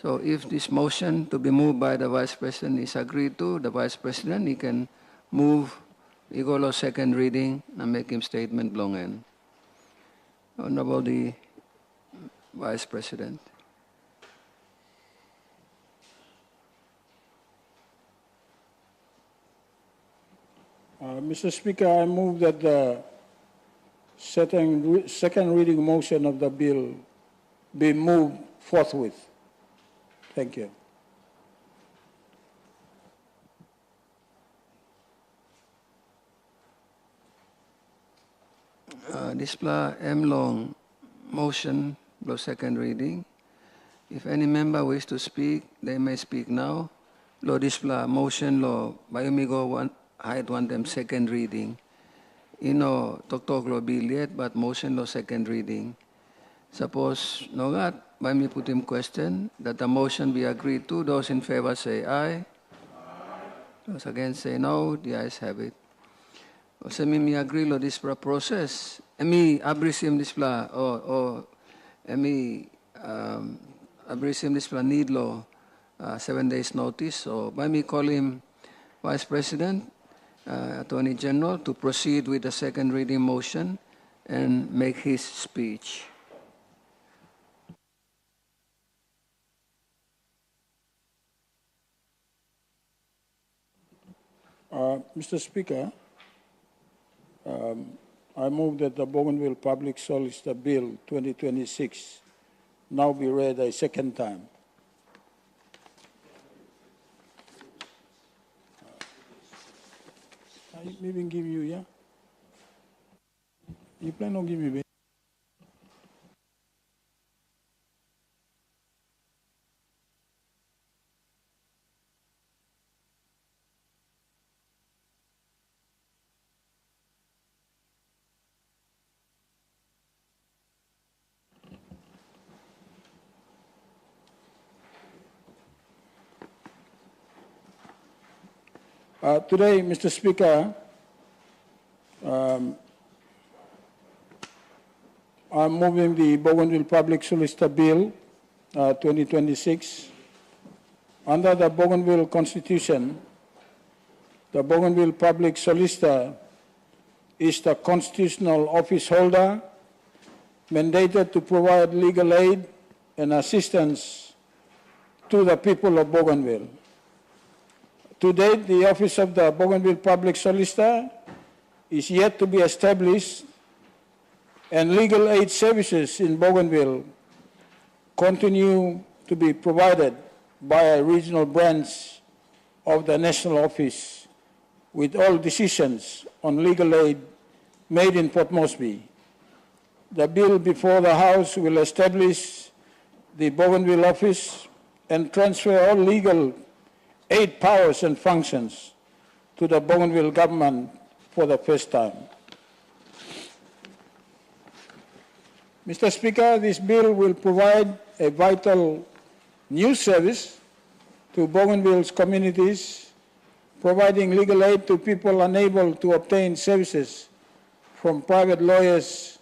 So if this motion to be moved by the Vice President is agreed to, the Vice President, he can move, we go to second reading and make him statement long end. Honorable the Vice President. Mr. Speaker, I move that the second reading motion of the bill be moved forthwith. Thank you. Display M long motion, the second reading. If any member wish to speak, they may speak now. Lo display motion lo bayumigo one height one them second reading. Tok lo bill yet, but motion lo second reading. Suppose no got, by me put him question that the motion be agreed to. Those in favor say aye. Those against say no. The ayes have it. Sa mi agree lo this process. Emi abrisim this pla o emi abrisim this pla need lo 7 days notice. So by me call him Vice President, Attorney General to proceed with the second reading motion and make his speech. Mr. Speaker, I move that the Bougainville Public Solicitor Bill 2026 now be read a second time. I maybe give you, yeah? You plan on give me, baby? Today, Mr. Speaker, I'm moving the Bougainville Public Solicitor Bill 2026. Under the Bougainville Constitution, the Bougainville Public Solicitor is the constitutional office holder mandated to provide legal aid and assistance to the people of Bougainville. To date, the office of the Bougainville Public Solicitor is yet to be established, and legal aid services in Bougainville continue to be provided by a regional branch of the national office, with all decisions on legal aid made in Port Moresby. The bill before the House will establish the Bougainville office and transfer all legal aid powers and functions to the Bougainville government for the first time. Mr. Speaker, this bill will provide a vital new service to Bougainville's communities, providing legal aid to people unable to obtain services from private lawyers,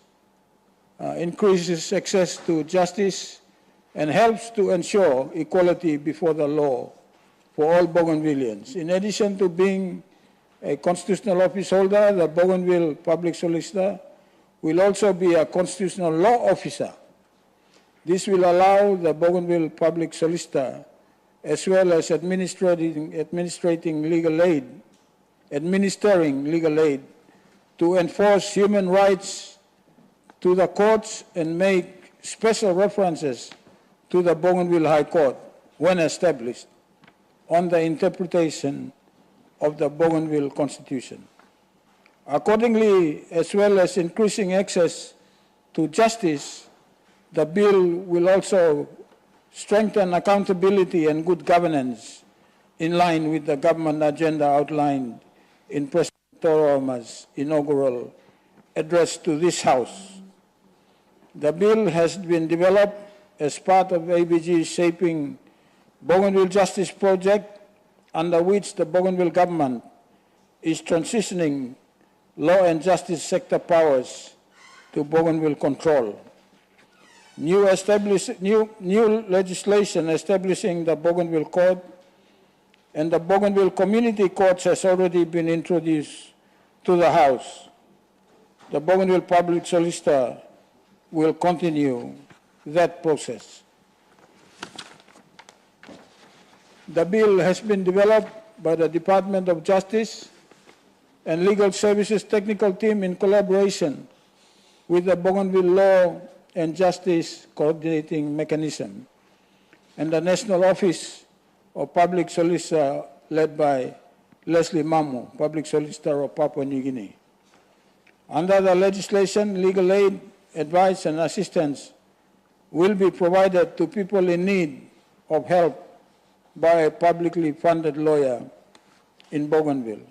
increases access to justice, and helps to ensure equality before the law for all Bougainvilleans. In addition to being a constitutional office holder, the Bougainville Public Solicitor will also be a constitutional law officer. This will allow the Bougainville Public Solicitor, as well as administering legal aid, to enforce human rights to the courts and make special references to the Bougainville High Court when established on the interpretation of the Bougainville Constitution. Accordingly, as well as increasing access to justice, the bill will also strengthen accountability and good governance in line with the government agenda outlined in President Toroma's inaugural address to this House. The bill has been developed as part of ABG's Shaping Bougainville Justice Project, under which the Bougainville government is transitioning law and justice sector powers to Bougainville control. New legislation establishing the Bougainville Court and the Bougainville Community Courts has already been introduced to the House. The Bougainville Public Solicitor will continue that process. The bill has been developed by the Department of Justice and Legal Services Technical Team in collaboration with the Bougainville Law and Justice Coordinating Mechanism and the National Office of Public Solicitor led by Leslie Mamu, Public Solicitor of Papua New Guinea. Under the legislation, legal aid, advice, and assistance will be provided to people in need of help by a publicly funded lawyer in Bougainville.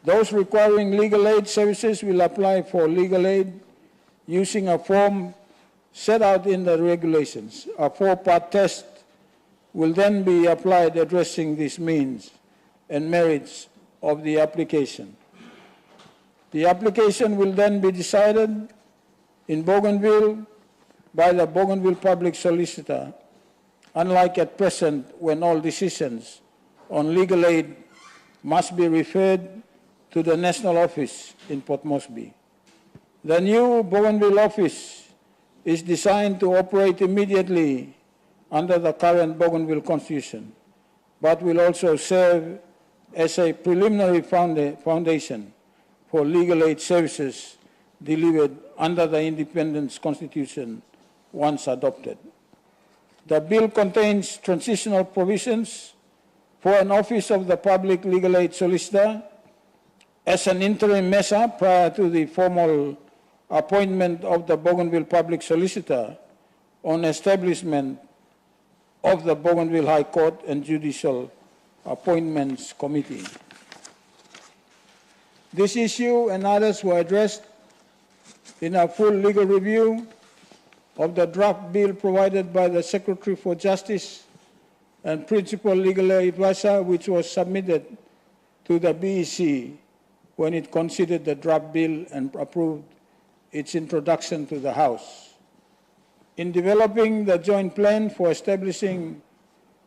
Those requiring legal aid services will apply for legal aid using a form set out in the regulations. A 4-part test will then be applied addressing these means and merits of the application. The application will then be decided in Bougainville by the Bougainville Public Solicitor, unlike at present when all decisions on legal aid must be referred to the National Office in Port Moresby. The new Bougainville office is designed to operate immediately under the current Bougainville Constitution, but will also serve as a preliminary foundation for legal aid services delivered under the Independence Constitution once adopted. The bill contains transitional provisions for an Office of the Public Legal Aid Solicitor as an interim measure prior to the formal appointment of the Bougainville Public Solicitor on establishment of the Bougainville High Court and Judicial Appointments Committee. This issue and others were addressed in a full legal review of the draft bill provided by the Secretary for Justice and Principal Legal Advisor, which was submitted to the BEC when it considered the draft bill and approved its introduction to the House. In developing the joint plan for establishing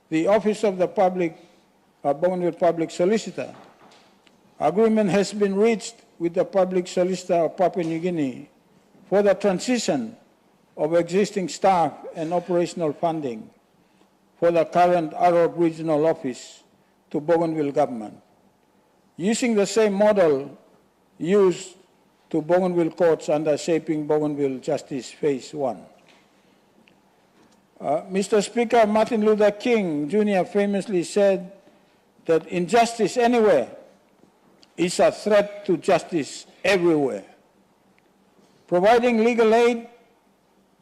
the Office of the Bougainville Public Solicitor, agreement has been reached with the Public Solicitor of Papua New Guinea for the transition of existing staff and operational funding for the current Arab Regional Office to Bougainville Government, using the same model used to Bougainville courts under Shaping Bougainville Justice Phase 1. Mr. Speaker, Martin Luther King Jr. famously said that injustice anywhere is a threat to justice everywhere. Providing legal aid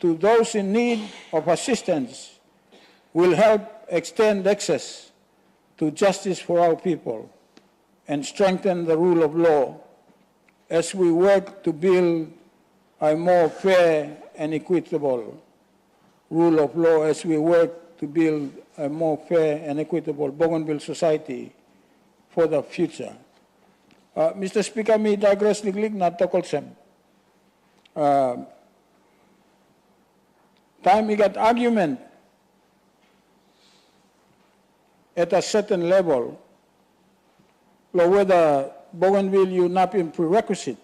to those in need of assistance will help extend access to justice for our people and strengthen the rule of law as we work to build a more fair and equitable rule of law, as we work to build a more fair and equitable Bougainville society for the future. Mr. Speaker, mi digress liglig na tokol sem. Time we got argument at a certain level, whether Bougainville you napim prerequisite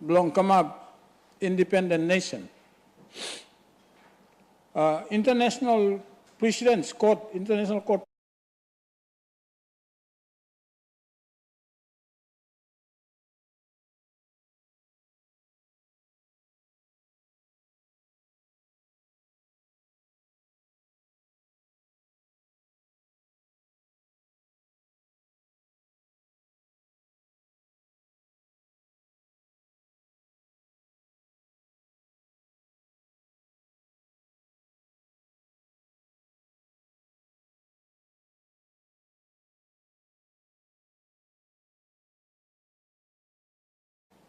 belong come up independent nation. International precedents court, international court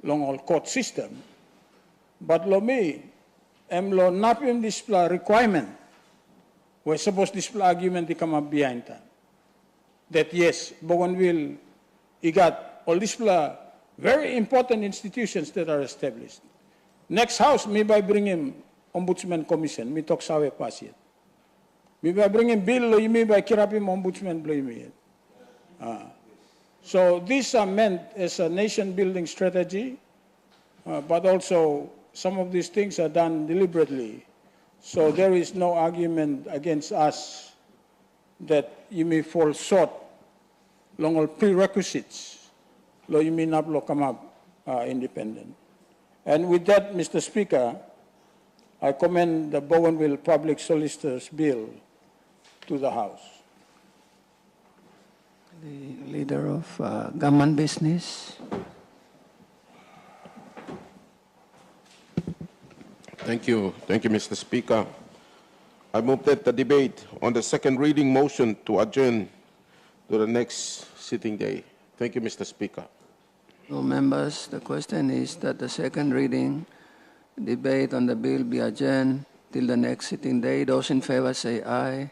long all court system, but lo me em lo napim display requirement, we suppose display argument di come up behind that yes, Bougainville, he got all display Very important institutions that are established. Next house, maybe I bring him Ombudsman Commission, me talk sawe pasien. Maybe I bring him bill, maybe I kirap him Ombudsman blame. So these are meant as a nation-building strategy, but also some of these things are done deliberately. So there is no argument against us that you may fall short long all prerequisites, lo you may not come up independent. And with that, Mr. Speaker, I commend the Bougainville Public Solicitor's Bill to the House. The leader of government business. Thank you, Mr. Speaker. I move that the debate on the second reading motion to adjourn to the next sitting day. Thank you, Mr. Speaker. No members, the question is that the second reading debate on the bill be adjourned till the next sitting day. Those in favor say aye.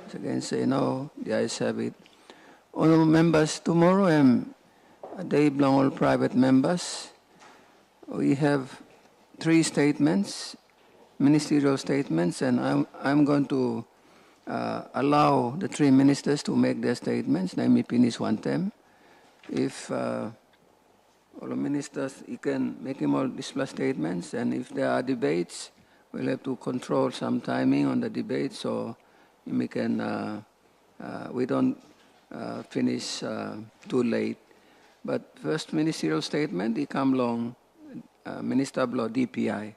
Those against say no. The ayes have it. Honourable members, tomorrow I'm a day belong all private members. We have 3 statements, ministerial statements, and I'm going to allow the 3 ministers to make their statements. Let me finish one term. If all the ministers, you can make them all display statements, and if there are debates, we'll have to control some timing on the debate, so we can, we don't finish too late. But first ministerial statement, he come along, Minister Blow, DPI.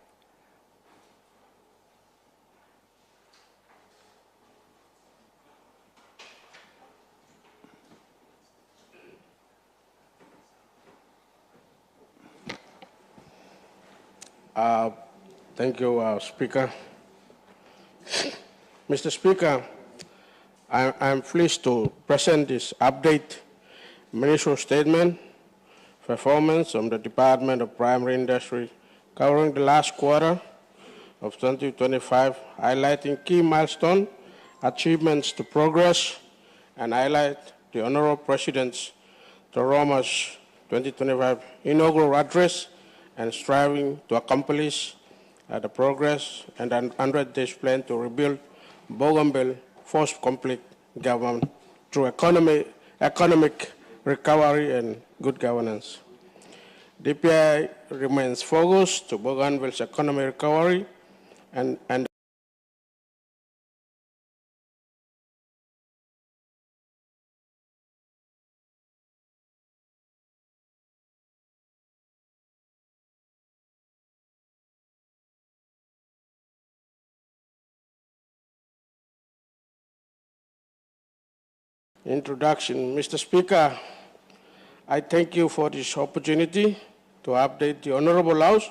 Thank you, Speaker. Mr. Speaker, I'm pleased to present this update ministerial statement performance from the Department of Primary Industry covering the last quarter of 2025, highlighting key milestone achievements to progress and highlight the Honorable President's Roma's 2025 inaugural address and striving to accomplish the progress and an 100-day plan to rebuild Bougainville post-conflict government through economic recovery and good governance. DPI remains focused to Bougainville's economic recovery and introduction. Mr. Speaker, I thank you for this opportunity to update the Honorable House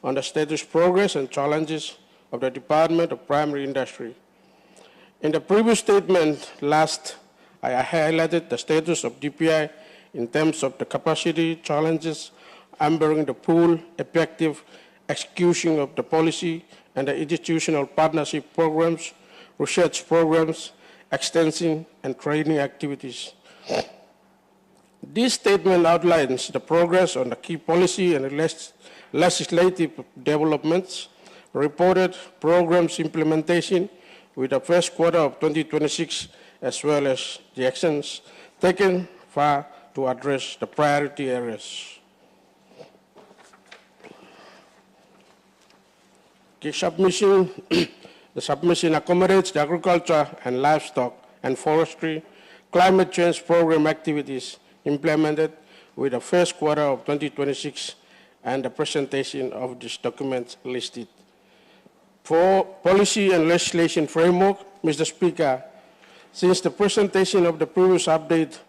on the status, progress, and challenges of the Department of Primary Industry. In the previous statement last, I highlighted the status of DPI in terms of the capacity challenges, hampering the full effective execution of the policy and the institutional partnership programs, research programs, extension and training activities. This statement outlines the progress on the key policy and legislative developments, reported programs implementation with the first quarter of 2026, as well as the actions taken far to address the priority areas. The submission accommodates the agriculture and livestock and forestry climate change program activities implemented with the first quarter of 2026 and the presentation of this document listed. For policy and legislation framework, Mr. Speaker, since the presentation of the previous update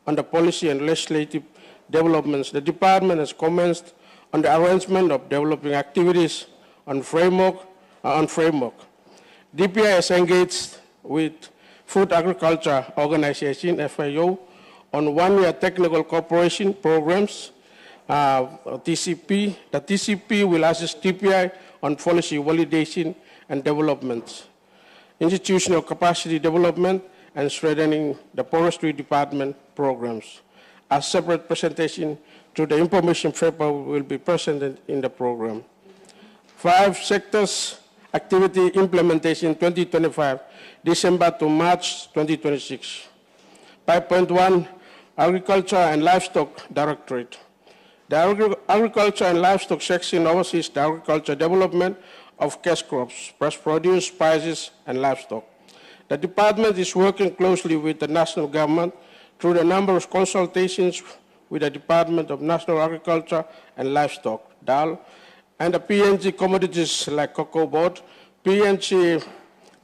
on the policy and legislative developments, the Department has commenced on the arrangement of developing activities on framework. DPI has engaged with Food Agriculture Organization, FAO, on one-year technical cooperation programs, TCP. The TCP will assist DPI on policy validation and development, institutional capacity development, and strengthening the forestry department programs. A separate presentation to the information paper will be presented in the program. 5 sectors activity implementation 2025, December to March 2026. 5.1, Agriculture and Livestock Directorate. The Agriculture and Livestock section oversees the agriculture development of cash crops, fresh produce, spices, and livestock. The department is working closely with the national government through the numerous consultations with the Department of National Agriculture and Livestock, DAL, and the PNG commodities like Cocoa Board, PNG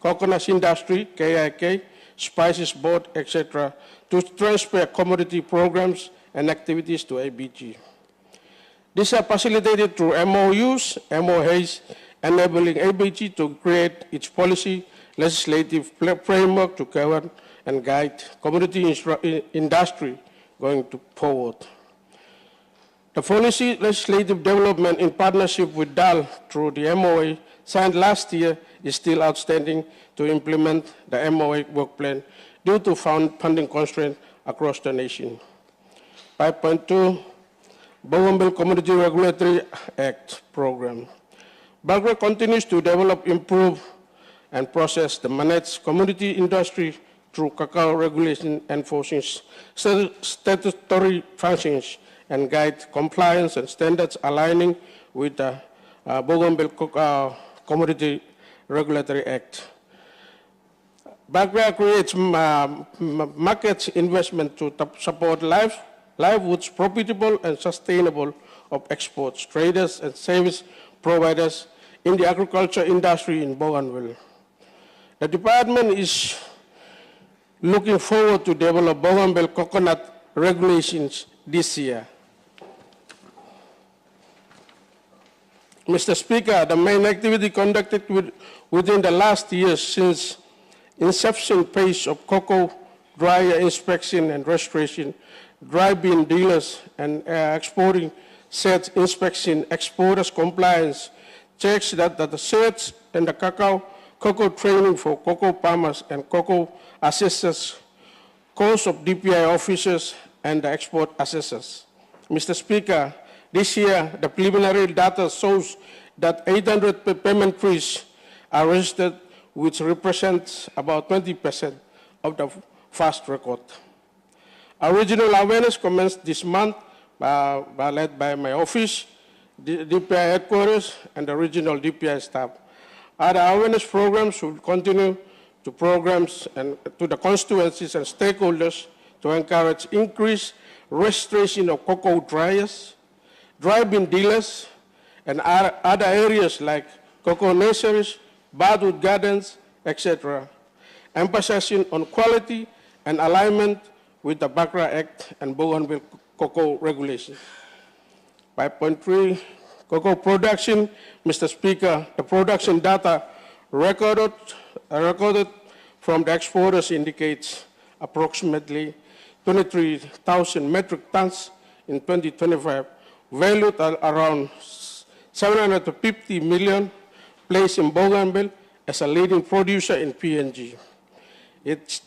Coconut Industry, KIK, Spices Board, etc., to transfer commodity programs and activities to ABG. These are facilitated through MOUs, MOAs, enabling ABG to create its policy legislative framework to govern and guide commodity industry going forward. The policy legislative development in partnership with DAL through the MOA signed last year is still outstanding to implement the MOA work plan due to funding constraints across the nation. 5.2, Bougainville Commodity Regulatory Act program. BAGRA continues to develop, improve, and process the managed commodity industry through cacao regulation, enforcing statutory functions, and guide compliance and standards aligning with the Bougainville Commodity Regulatory Act. BAGRA creates market investment to support livelihoods profitable and sustainable of exports, traders, and service providers in the agriculture industry in Bougainville. The department is looking forward to develop Bougainville coconut regulations this year. Mr. Speaker, the main activity conducted within the last year since inception phase of cocoa dryer inspection and restoration, dry bean dealers and exporting sets inspection, exporters compliance, checks that the sets and the cocoa training for cocoa farmers and cocoa assessors, course of DPI officers and the export assessors. Mr. Speaker, this year the preliminary data shows that 800 payment trees are registered, which represents about 20% of the fast record. Our regional awareness commenced this month led by my office, the DPI headquarters, and the regional DPI staff. Other awareness programs will continue to programs and to the constituencies and stakeholders to encourage increased registration of cocoa dryers, dry bean dealers, and other areas like cocoa nurseries, birdwood gardens, etc., emphasizing on quality and alignment with the BAGRA Act and Bougainville cocoa regulations. 5.3, cocoa production. Mr. Speaker, the production data recorded from the exporters indicates approximately 23,000 metric tons in 2025, valued at around 750 million, placing Bougainville as a leading producer in PNG. It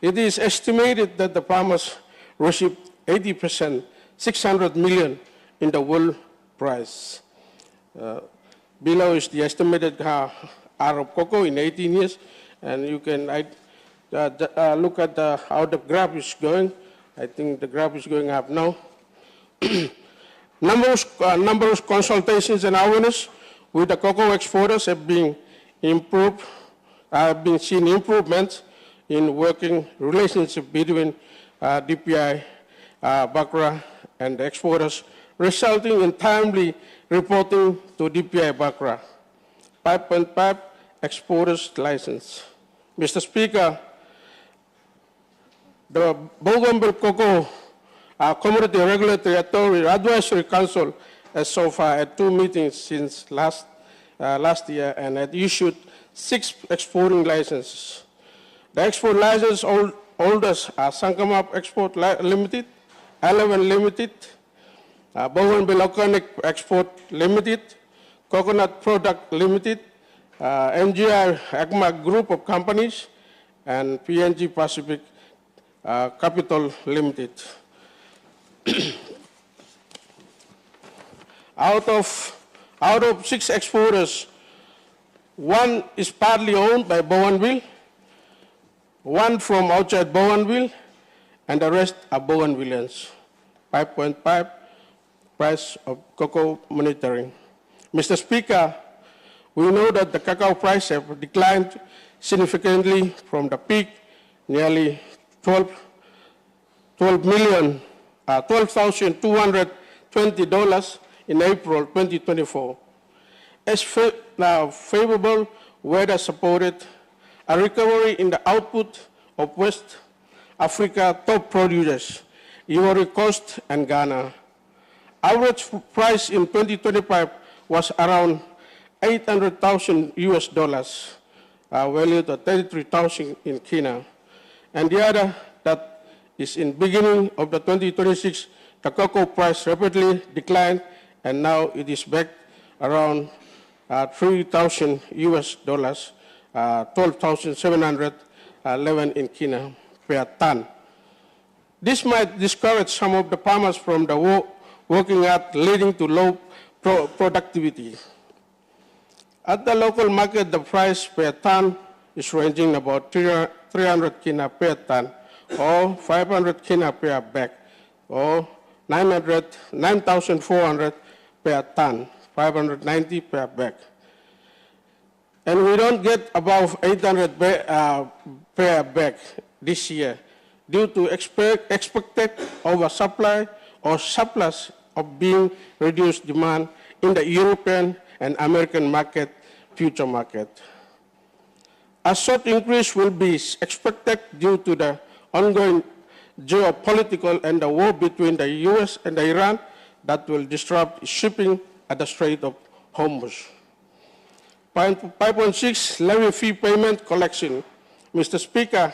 is estimated that the farmers received 80%, 600 million in the world price. Below is the estimated R of cocoa in 18 years, and you can look at how the graph is going. I think the graph is going up now. Numerous consultations and awareness with the cocoa exporters have been improved. I've been seeing improvements in working relationship between DPI, BAGRA, and the exporters, resulting in timely reporting to DPI BAGRA. 5.5, exporters license. Mr. Speaker, the Bougainville Cocoa Commodity Regulatory Authority Advisory Council has so far had 2 meetings since last year and had issued 6 exporting licenses. The export license holders are Sankamap Export Limited, 11 Limited, Bougainville Organic Export Limited, Coconut Product Limited, NGI ACMA Group of Companies, and PNG Pacific Capital Limited. Out of 6 exporters, 1 is partly owned by Bougainville, 1 from outside Bougainville, and the rest are Bougainvilleans. 5.5 price of cocoa monitoring. Mr. Speaker, we know that the cacao price have declined significantly from the peak, nearly $12,220 in April 2024. As favorable weather supported a recovery in the output of West Africa top producers, Ivory Coast and Ghana. Average price in 2025 was around $800,000, valued at $33,000 in Kenya. And the other that is in beginning of the 2026, the cocoa price rapidly declined, and now it is back around $3,000, $12,711 in Kenya per ton. This might discourage some of the farmers from the working out, leading to low productivity. At the local market, the price per ton is ranging about 300 kina per ton, or 500 kina per bag, or 9,400 per ton, 590 per bag. And we don't get above 800 per bag this year due to expected oversupply or surplus of being reduced demand in the European and American market, future market. A short increase will be expected due to the ongoing geopolitical and the war between the US and Iran that will disrupt shipping at the Strait of Hormuz. 5.6 levy fee payment collection. Mr. Speaker,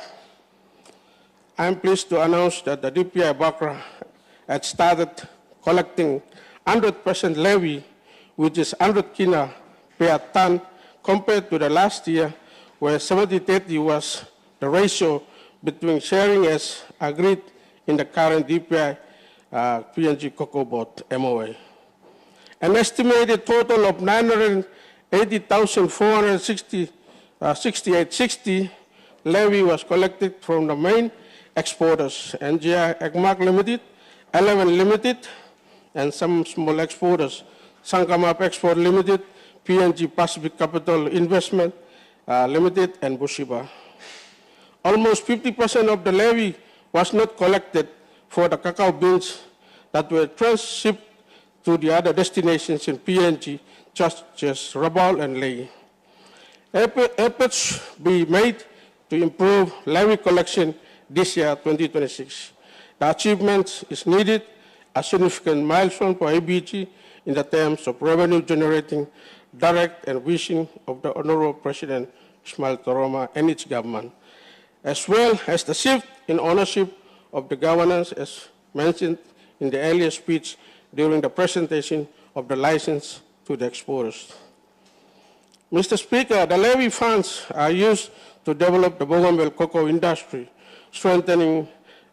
I am pleased to announce that the DPI Bakra had started collecting 100% levy, which is 100 kina per ton, compared to the last year, where 70-30 was the ratio between sharing as agreed in the current DPI PNG Cocoa Board MOA. An estimated total of 980,468.60 levy was collected from the main exporters, NGI Agmark Limited, 11 Limited, and some small exporters, Sankamap Export Limited, PNG Pacific Capital Investment Limited, and Bushiba. Almost 50% of the levy was not collected for the cacao beans that were transshipped to the other destinations in PNG, such as Rabaul and Ley. Efforts be made to improve levy collection this year, 2026. The achievement is needed, a significant milestone for ABG in the terms of revenue generating direct and vision of the Honorable President Ismail Toroma and its government, as well as the shift in ownership of the governance as mentioned in the earlier speech during the presentation of the license to the exporters. Mr. Speaker, the levy funds are used to develop the Bougainville cocoa industry, strengthening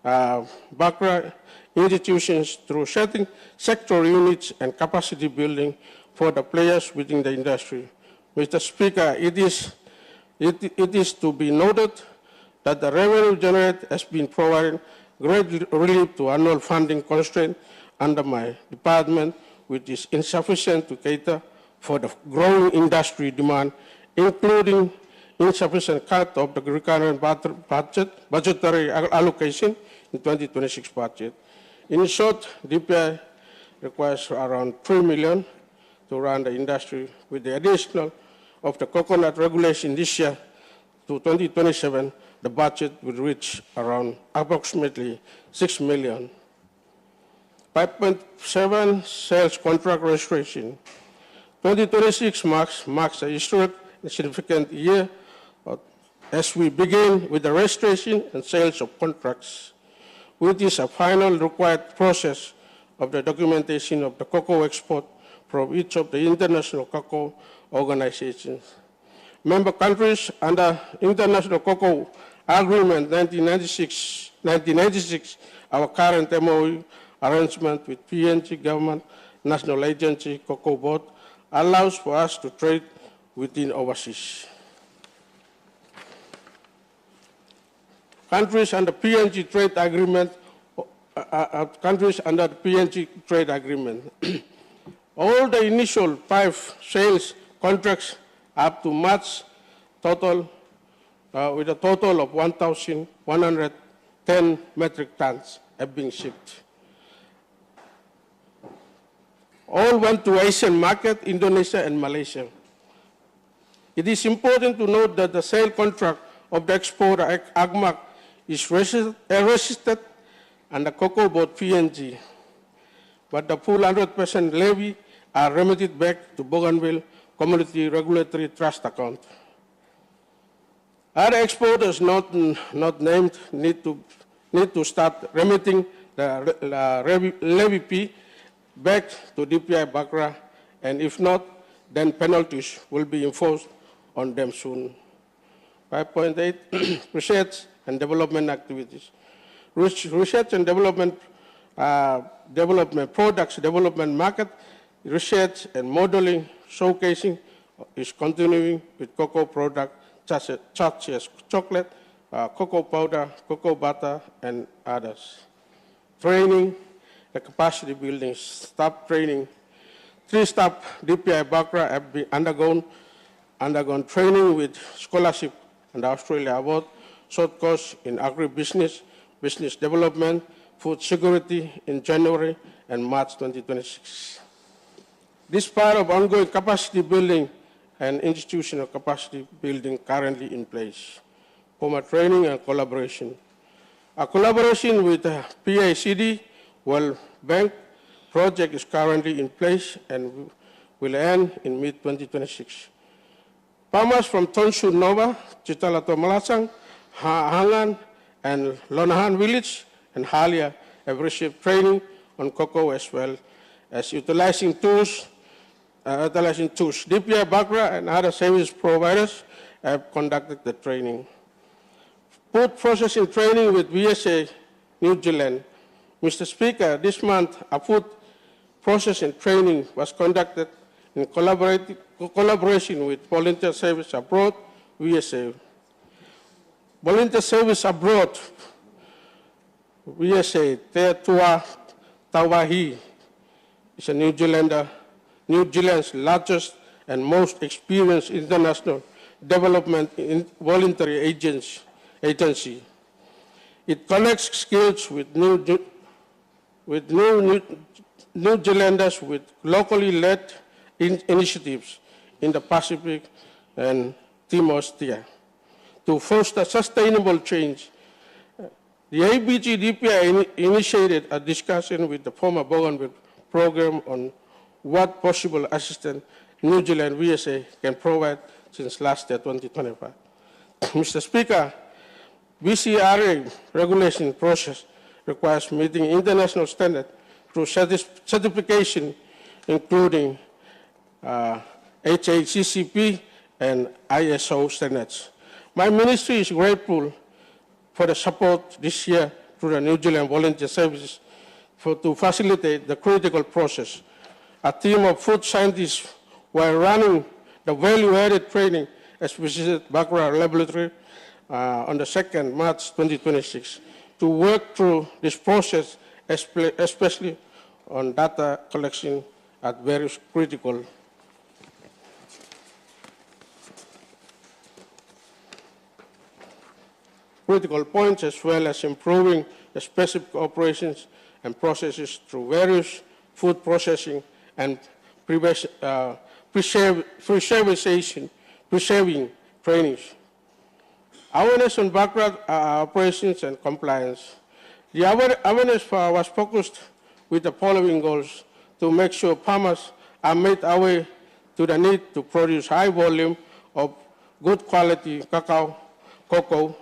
Bakra institutions through setting sector units and capacity building for the players within the industry. Mr. Speaker, it is to be noted that the revenue generated has been providing great relief to annual funding constraint under my department, which is insufficient to cater for the growing industry demand, including insufficient cut of the recurrent budgetary allocation in 2026 budget. In short, DPI requires around $3 million to run the industry. With the additional of the coconut regulation this year to 2027, the budget will reach around approximately $6 million. 5.7 sales contract registration. 2026 marks a historic and significant year as we begin with the registration and sales of contracts, which is a final required process of the documentation of the cocoa export from each of the international cocoa organizations. Member countries under International Cocoa Agreement 1996, our current MOU arrangement with PNG government National Agency, Cocoa Board, allows for us to trade within overseas. Countries under PNG trade agreement, all the initial 5 sales contracts up to March total, with a total of 1,110 metric tons have been shipped. All went to Asian market, Indonesia and Malaysia. It is important to note that the sale contract of the exporter, AGMAC, is registered under Cocoa Board PNG, but the full 100% levy are remitted back to Bougainville Community Regulatory Trust account. Other exporters not named need to start remitting the levy fee back to DPI Bakra, and if not, then penalties will be enforced on them soon. 5.8, research and development activities. Research and development, products development market, research and modeling showcasing is continuing with cocoa products such as chocolate, cocoa powder, cocoa butter, and others. Training, the capacity building, staff training. 3 staff DPI Bakra have been undergone training with scholarship and Australia Award, short course in agribusiness, business development, food security in January and March 2026. This part of ongoing capacity building and institutional capacity building currently in place. Former training and collaboration. A collaboration with the PACD World Bank project is currently in place and will end in mid-2026. Farmers from Tonshu Nova, Chitalato Malasang, Hangan, and Lonahan Village and Halia have received training on cocoa as well as utilizing tools. DPI Bakra and other service providers have conducted the training. Food processing training with VSA New Zealand. Mr. Speaker, this month a food processing training was conducted in collaboration with Volunteer Service Abroad, VSA. Volunteer Service Abroad, VSA, Te Tua Tawahi, is a New Zealand's largest and most experienced international development voluntary agency. It connects skills with New Zealanders with locally led initiatives in the Pacific and Timor-Leste to foster sustainable change. The ABG DPI initiated a discussion with the former Bougainville program on what possible assistance New Zealand VSA can provide since last year, 2025. Mr. Speaker, BCRA regulation process requires meeting international standards through certification, including HACCP and ISO standards. My ministry is grateful for the support this year through the New Zealand Volunteer Services to facilitate the critical process. A team of food scientists were running the value-added training as visited Bakra Laboratory on the 2nd March 2026 to work through this process, especially on data collection at various critical points, as well as improving the specific operations and processes through various food processing and preserving trainings. Awareness on background operations and compliance. The awareness was focused with the following goals: to make sure farmers are made aware to the need to produce high volume of good quality cocoa,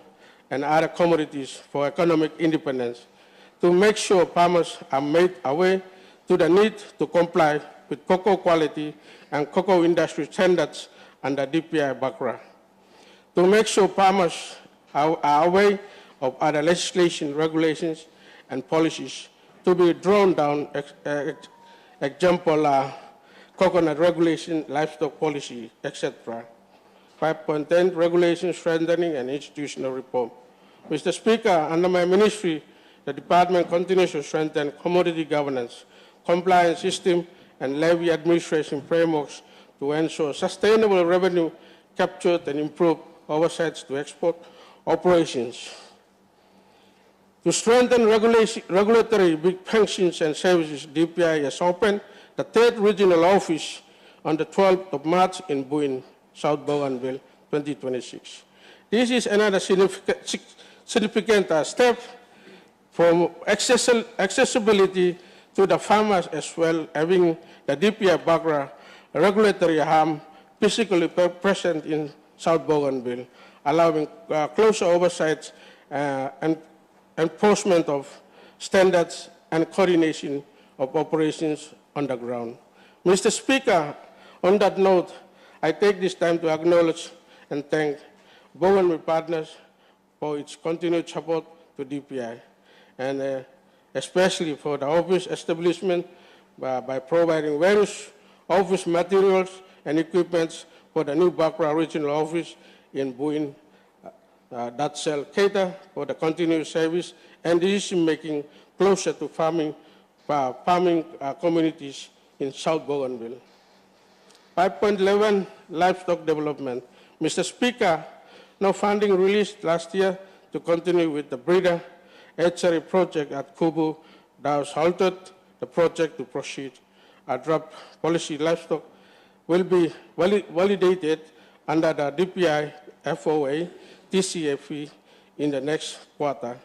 and other commodities for economic independence, to make sure farmers are made aware to the need to comply with cocoa quality and cocoa industry standards under DPI Bakra, to make sure farmers are aware of other legislation, regulations, and policies to be drawn down example, coconut regulation, livestock policy, etc. 5.10, regulation strengthening and institutional reform. Mr. Speaker, under my ministry, the department continues to strengthen commodity governance, compliance system, and levy administration frameworks to ensure sustainable revenue captured and improve oversights to export operations. To strengthen regulatory functions and services, DPI has opened the 3rd regional office on the 12th of March in Buin, South Bougainville, 2026. This is another significant step from accessibility to the farmers as well, having the DPI background regulatory arm physically present in South Bougainville, allowing closer oversight and enforcement of standards and coordination of operations on the ground. Mr. Speaker, on that note, I take this time to acknowledge and thank Bougainville partners for its continued support to DPI, and especially for the office establishment by providing various office materials and equipments for the new Bakra Regional Office in Buin that shall cater for the continuous service and decision-making closer to farming communities in South Bougainville. 5.11, livestock development. Mr. Speaker, no funding released last year to continue with the breeder hatchery project at Kubu that was halted the project to proceed. A draft policy livestock will be validated under the DPI FOA TCFE in the next quarter.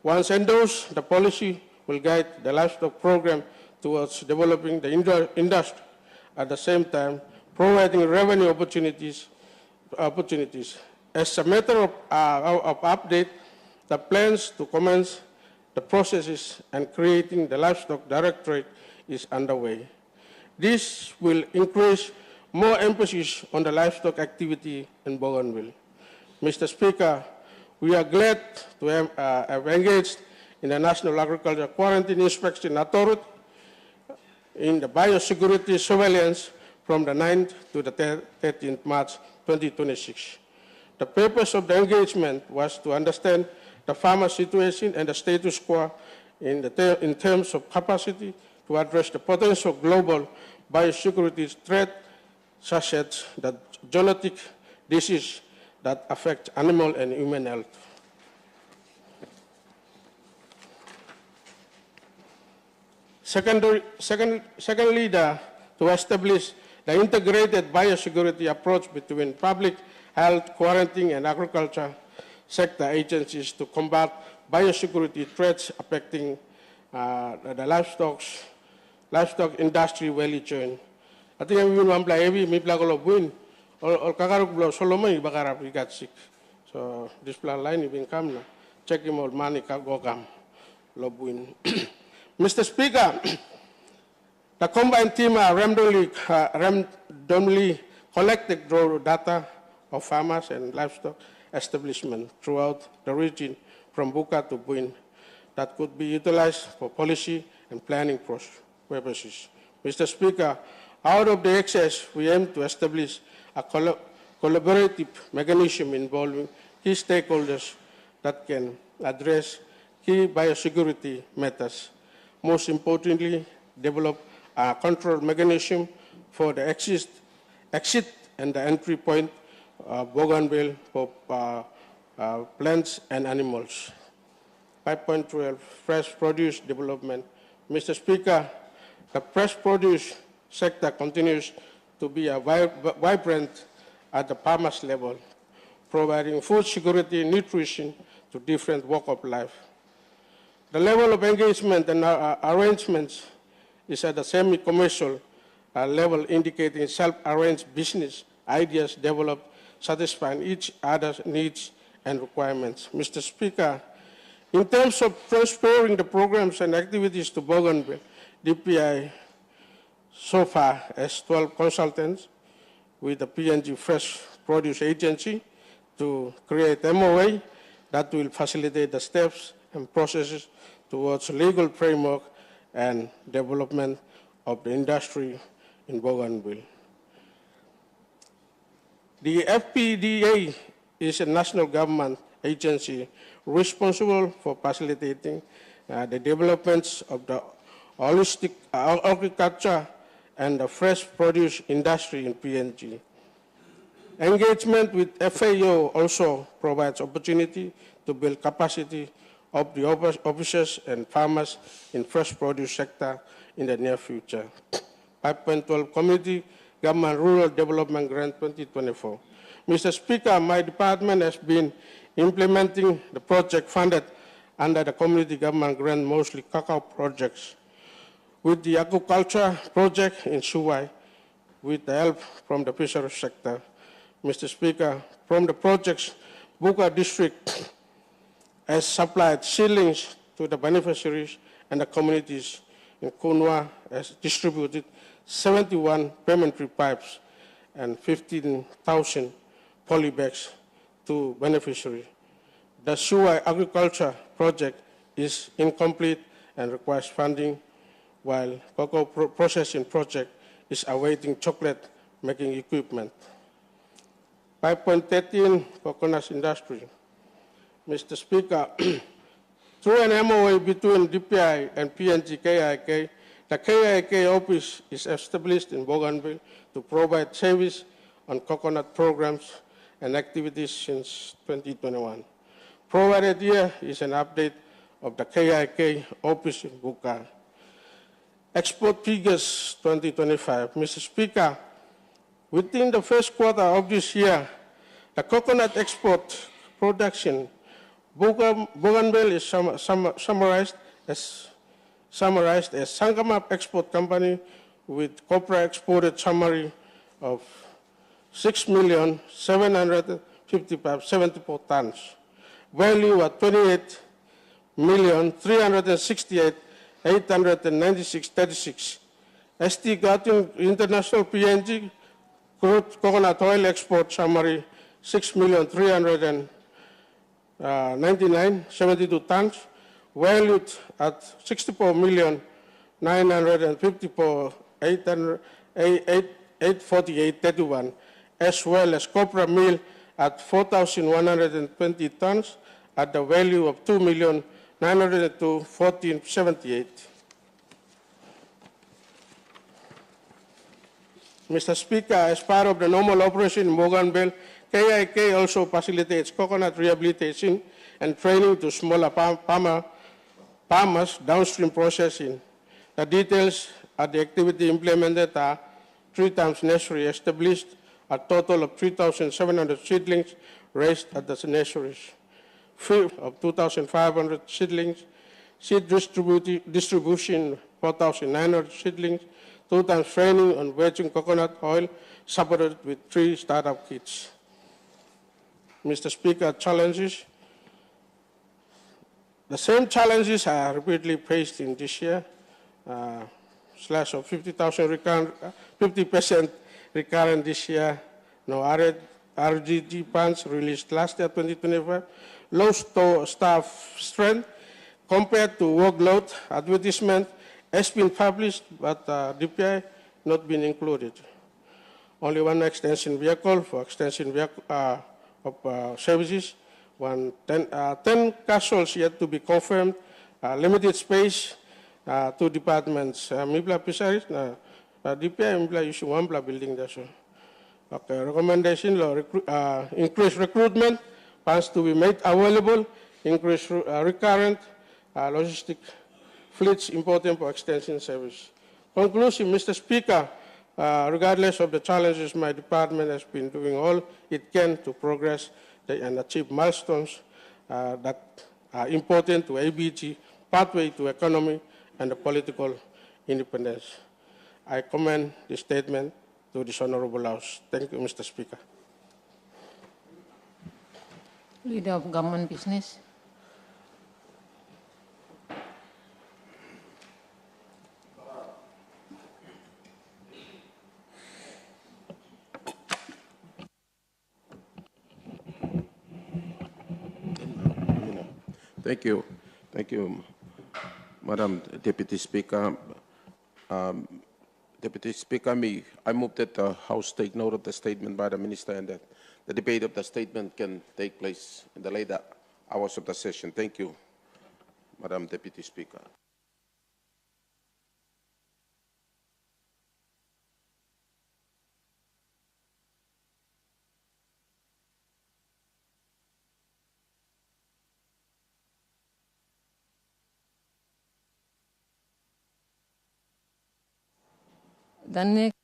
Once endorsed, the policy will guide the livestock program towards developing the industry, at the same time providing revenue opportunities. As a matter of update, the plans to commence the processes and creating the livestock directorate is underway. This will increase more emphasis on the livestock activity in Bougainville. Mr. Speaker, we are glad to have engaged in the National Agriculture Quarantine Inspection Authority in the biosecurity surveillance from the 9th to the 13th March 2026. The purpose of the engagement was to understand the farmer situation and the status quo in terms of capacity to address the potential global biosecurity threat, such as the zoonotic disease that affect animal and human health. Secondly, to establish the integrated biosecurity approach between public health, quarantine, and agriculture sector agencies to combat biosecurity threats affecting the livestock industry value chain. I think we will apply every buin or kakaruk blow solomon bakara pigatsik. So this plan line even come na check him out money kagokam lobuin. Mr. Speaker, the combined team randomly collected data of farmers and livestock establishment throughout the region from Buka to Buin that could be utilized for policy and planning purposes. Mr. Speaker, out of the excess, we aim to establish a collaborative mechanism involving key stakeholders that can address key biosecurity matters. Most importantly, develop a control mechanism for the exit and the entry point of Bougainville for plants and animals. 5.12, fresh produce development. Mr. Speaker, the fresh produce sector continues to be a vibrant at the farmers level, providing food security and nutrition to different walks of life. The level of engagement and arrangements is at the semi-commercial level, indicating self-arranged business ideas developed satisfying each other's needs and requirements. Mr. Speaker, in terms of transferring the programs and activities to Bougainville, DPI so far has 12 consultants with the PNG Fresh Produce Agency to create MOA that will facilitate the steps and processes towards legal framework and development of the industry in Bougainville. The FPDA is a national government agency responsible for facilitating the developments of the holistic agriculture and the fresh produce industry in PNG. Engagement with FAO also provides opportunity to build capacity of the officers and farmers in fresh produce sector in the near future. 5.12 Community Government Rural Development Grant 2024. Mr. Speaker, my department has been implementing the project funded under the Community Government Grant, mostly cacao projects, with the aquaculture project in Suwai, with the help from the fisheries sector. Mr. Speaker, from the projects, Buka District has supplied seedlings to the beneficiaries and the communities in Kunwa has distributed 71 paymentary pipes and 15,000 polybags to beneficiaries. The Suwai agriculture project is incomplete and requires funding, while cocoa processing project is awaiting chocolate making equipment. 5.13 coconut industry. Mr. Speaker, through an MOA between DPI and PNG KIK, the KIK office is established in Bougainville to provide service on coconut programs and activities since 2021. Provided here is an update of the KIK office in Buka. Export figures 2025. Mr. Speaker, within the first quarter of this year, the coconut export production, Bougainville is summarized as Sangamap Export Company with copra exported summary of 6,754,74 tons, value at 28,368,896.36. ST Gatun International PNG crude coconut oil export summary 6,399,72 tons, valued at 64,954,848.31, as well as copra meal at 4,120 tons at the value of 2,902,1478. Mr. Speaker, as part of the normal operation in Bougainville, KIK also facilitates coconut rehabilitation and training to smaller farmers downstream processing. The details of the activity implemented are 3 times nursery established, a total of 3,700 seedlings raised at the nurseries, feed of 2,500 seedlings, seed distribution 4,900 seedlings, 2 times training on virgin coconut oil, supported with 3 startup kits. Mr. Speaker, challenges. The same challenges are repeatedly faced in this year. Slash of 50,000 recurrent, 50% recurrent this year. No RGG funds released last year, 2025. Low staff strength compared to workload. Advertisement has been published, but DPI not been included. Only 1 extension vehicle for extension vehicle, of services. 10 casuals yet to be confirmed. Limited space. 2 departments. Mibla fisheries. DPI Mibla issue 1 building there. So. Okay. Recommendation: increase recruitment. Funds to be made available. Increase recurrent logistic fleets important for extension service. Conclusion, Mr. Speaker. Regardless of the challenges, my department has been doing all it can to progress and achieve milestones that are important to ABG, pathway to economy and the political independence. I commend the statement to this Honorable House. Thank you, Mr. Speaker. Leader of Government Business. Thank you. Thank you, Madam Deputy Speaker. Deputy Speaker, I move that the House take note of the statement by the Minister and that the debate of the statement can take place in the later hours of the session. Thank you, Madam Deputy Speaker. The next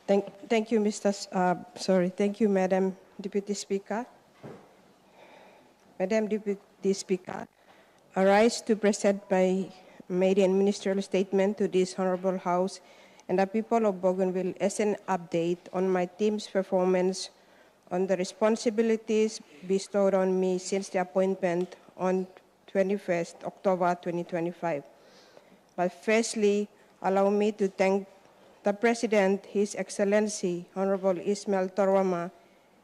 Thank you, thank you, Madam Deputy Speaker. Madam Deputy Speaker, I rise to present my maiden ministerial statement to this Honorable House and the people of Bougainville as an update on my team's performance on the responsibilities bestowed on me since the appointment on 21st October 2025. But firstly, allow me to thank the President, His Excellency, Honorable Ismail Torwama,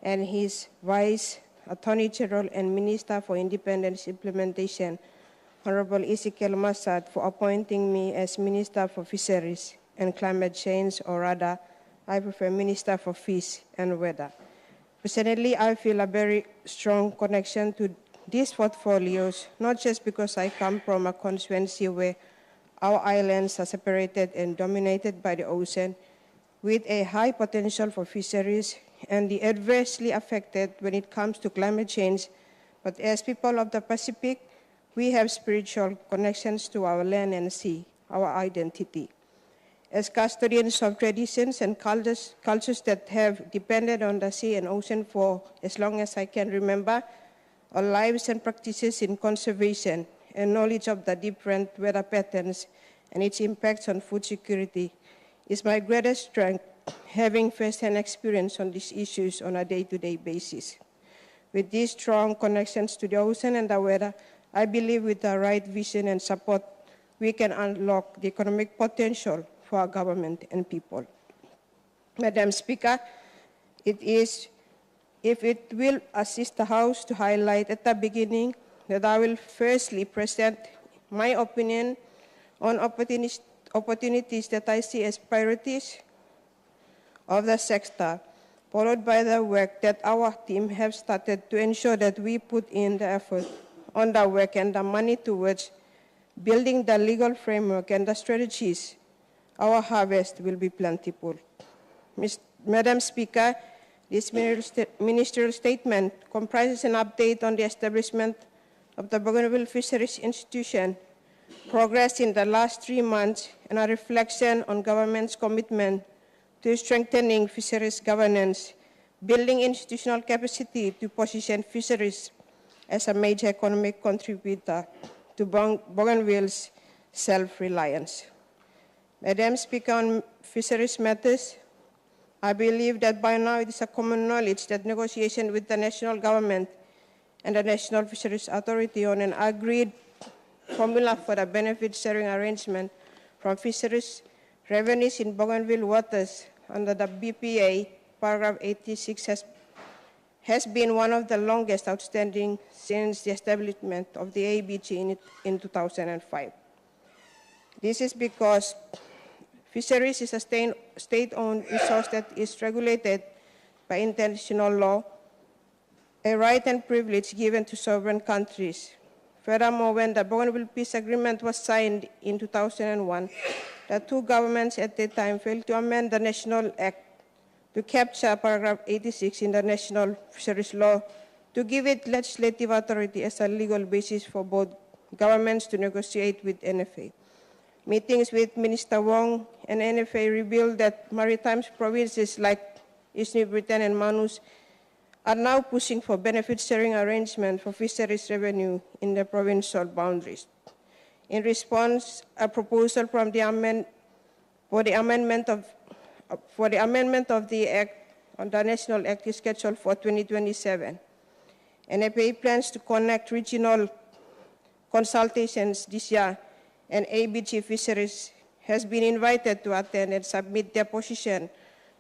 and his Vice Attorney General and Minister for Independence Implementation, Honorable Ezekiel Massad, for appointing me as Minister for Fisheries and Climate Change, or rather, I prefer Minister for Fish and Weather. Personally, I feel a very strong connection to these portfolios, not just because I come from a constituency where our islands are separated and dominated by the ocean, with a high potential for fisheries and the adversely affected when it comes to climate change, but as people of the Pacific, we have spiritual connections to our land and sea, our identity. As custodians of traditions and cultures that have depended on the sea and ocean for as long as I can remember, our lives and practices in conservation and knowledge of the different weather patterns and its impacts on food security is my greatest strength, having first-hand experience on these issues on a day-to-day basis. With these strong connections to the ocean and the weather, I believe with the right vision and support, we can unlock the economic potential for our government and people. Madam Speaker, if it will assist the House to highlight at the beginning that I will firstly present my opinion on opportunities that I see as priorities of the sector, followed by the work that our team have started to ensure that we put in the effort on the work and the money towards building the legal framework and the strategies, our harvest will be plentiful. Madam Speaker, this ministerial statement comprises an update on the establishment of the Bougainville Fisheries Institution, progress in the last 3 months, and a reflection on government's commitment to strengthening fisheries governance, building institutional capacity to position fisheries as a major economic contributor to Bougainville's self-reliance. Madam Speaker, on fisheries matters, I believe that by now it is a common knowledge that negotiation with the national government and the National Fisheries Authority on an agreed formula for the benefit sharing arrangement from fisheries revenues in Bougainville waters under the BPA, paragraph 86, has been one of the longest outstanding since the establishment of the ABG in 2005. This is because fisheries is a state-owned resource that is regulated by international law, a right and privilege given to sovereign countries. Furthermore, when the Bougainville Peace Agreement was signed in 2001, the two governments at the time failed to amend the National Act to capture paragraph 86 in the National Fisheries Law to give it legislative authority as a legal basis for both governments to negotiate with NFA. Meetings with Minister Wong and NFA revealed that maritime provinces like East New Britain and Manus are now pushing for benefit-sharing arrangement for fisheries revenue in the provincial boundaries. In response, a proposal from the for the amendment of the Act on the National Act is scheduled for 2027. NFA plans to connect regional consultations this year, and ABG Fisheries has been invited to attend and submit their position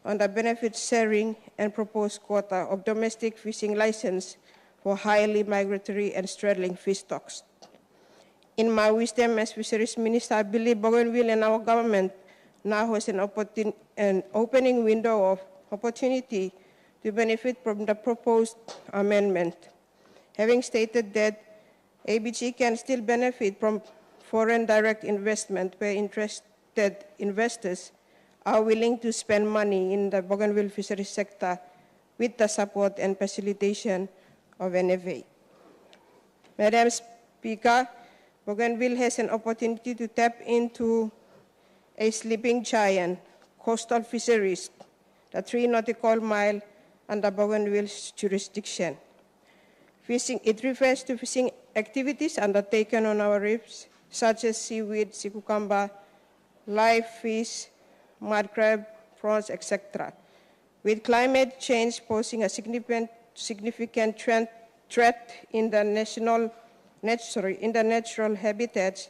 on the benefit sharing and proposed quota of domestic fishing license for highly migratory and straddling fish stocks. In my wisdom as fisheries minister, I believe Bougainville and our government now has an opening window of opportunity to benefit from the proposed amendment. Having stated that ABG can still benefit from foreign direct investment where interested investors are willing to spend money in the Bougainville fisheries sector with the support and facilitation of NFA. Madam Speaker, Bougainville has an opportunity to tap into a sleeping giant, coastal fisheries, the 3 nautical mile under Bougainville's jurisdiction. It refers to fishing activities undertaken on our reefs, such as seaweed, sea cucumber, live fish, mud crab, prawns, etc. With climate change posing a significant threat in the natural habitats,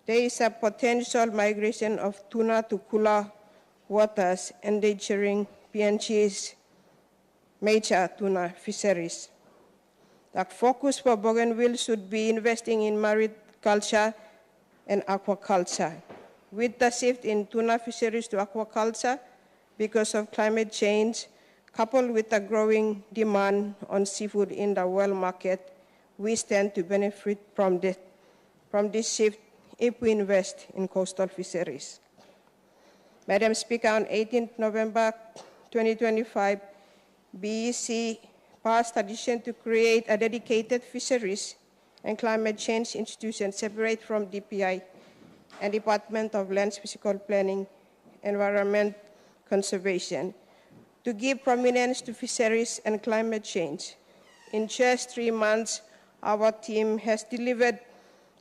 there is a potential migration of tuna to cooler waters, endangering PNG's major tuna fisheries. The focus for Bougainville should be investing in marine culture and aquaculture. With the shift in tuna fisheries to aquaculture because of climate change, coupled with the growing demand on seafood in the world market, we stand to benefit from this shift if we invest in coastal fisheries. Madam Speaker, on 18 November 2025, BEC passed a decision to create a dedicated fisheries and climate change institution separate from DPI and Department of Lands Physical Planning, Environment Conservation, to give prominence to fisheries and climate change. In just 3 months, our team has delivered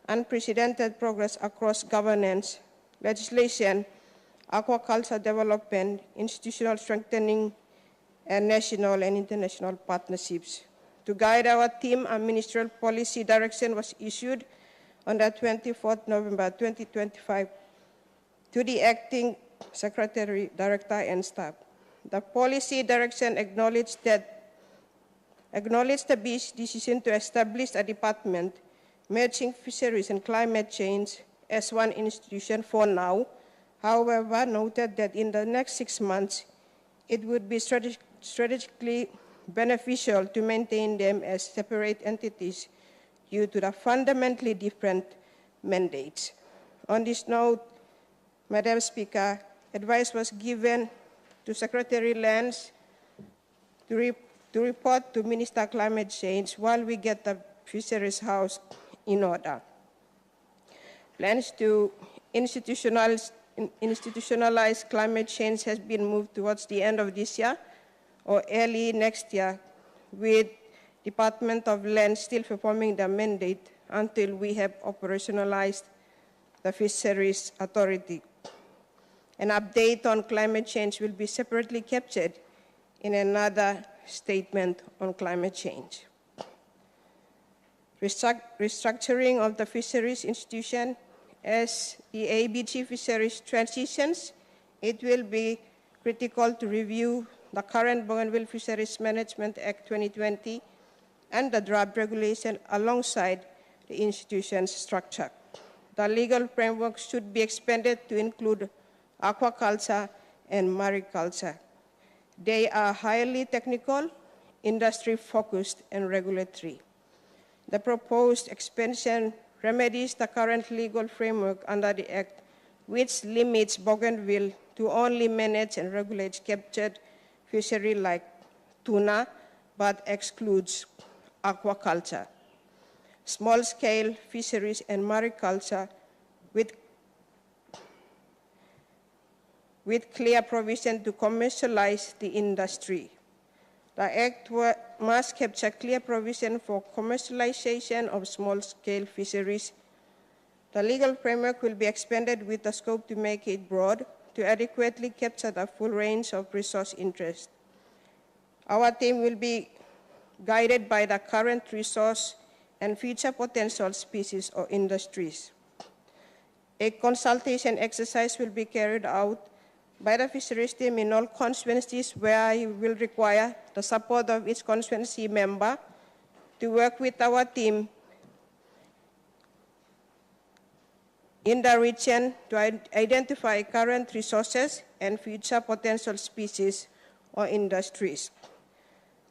unprecedented progress across governance, legislation, aquaculture development, institutional strengthening, and national and international partnerships. To guide our team, a ministerial policy direction was issued on the 24th November 2025 to the acting secretary, director, and staff. The policy direction acknowledged the BIS decision to establish a department merging fisheries and climate change as one institution for now. However, noted that in the next 6 months, it would be strategically beneficial to maintain them as separate entities due to the fundamentally different mandates. On this note, Madam Speaker, advice was given to Secretary Lands to report to Minister Climate Change while we get the Fisheries House in order. Plans to institutionalize climate change has been moved towards the end of this year or early next year, with Department of Land still performing the mandate until we have operationalized the Fisheries Authority. An update on climate change will be separately captured in another statement on climate change. Restructuring of the fisheries institution. As the ABG fisheries transitions, it will be critical to review the current Bougainville Fisheries Management Act 2020 and the draft regulation alongside the institution's structure. The legal framework should be expanded to include aquaculture and mariculture. They are highly technical, industry-focused, and regulatory. The proposed expansion remedies the current legal framework under the Act, which limits Bougainville to only manage and regulate captured fishery like tuna, but excludes aquaculture, small-scale fisheries, and mariculture with clear provision to commercialize the industry. The Act must capture clear provision for commercialization of small-scale fisheries. The legal framework will be expanded with the scope to make it broad to adequately capture the full range of resource interest. Our team will be guided by the current resource and future potential species or industries. A consultation exercise will be carried out by the fisheries team in all constituencies where you will require the support of each constituency member to work with our team in the region to identify current resources and future potential species or industries.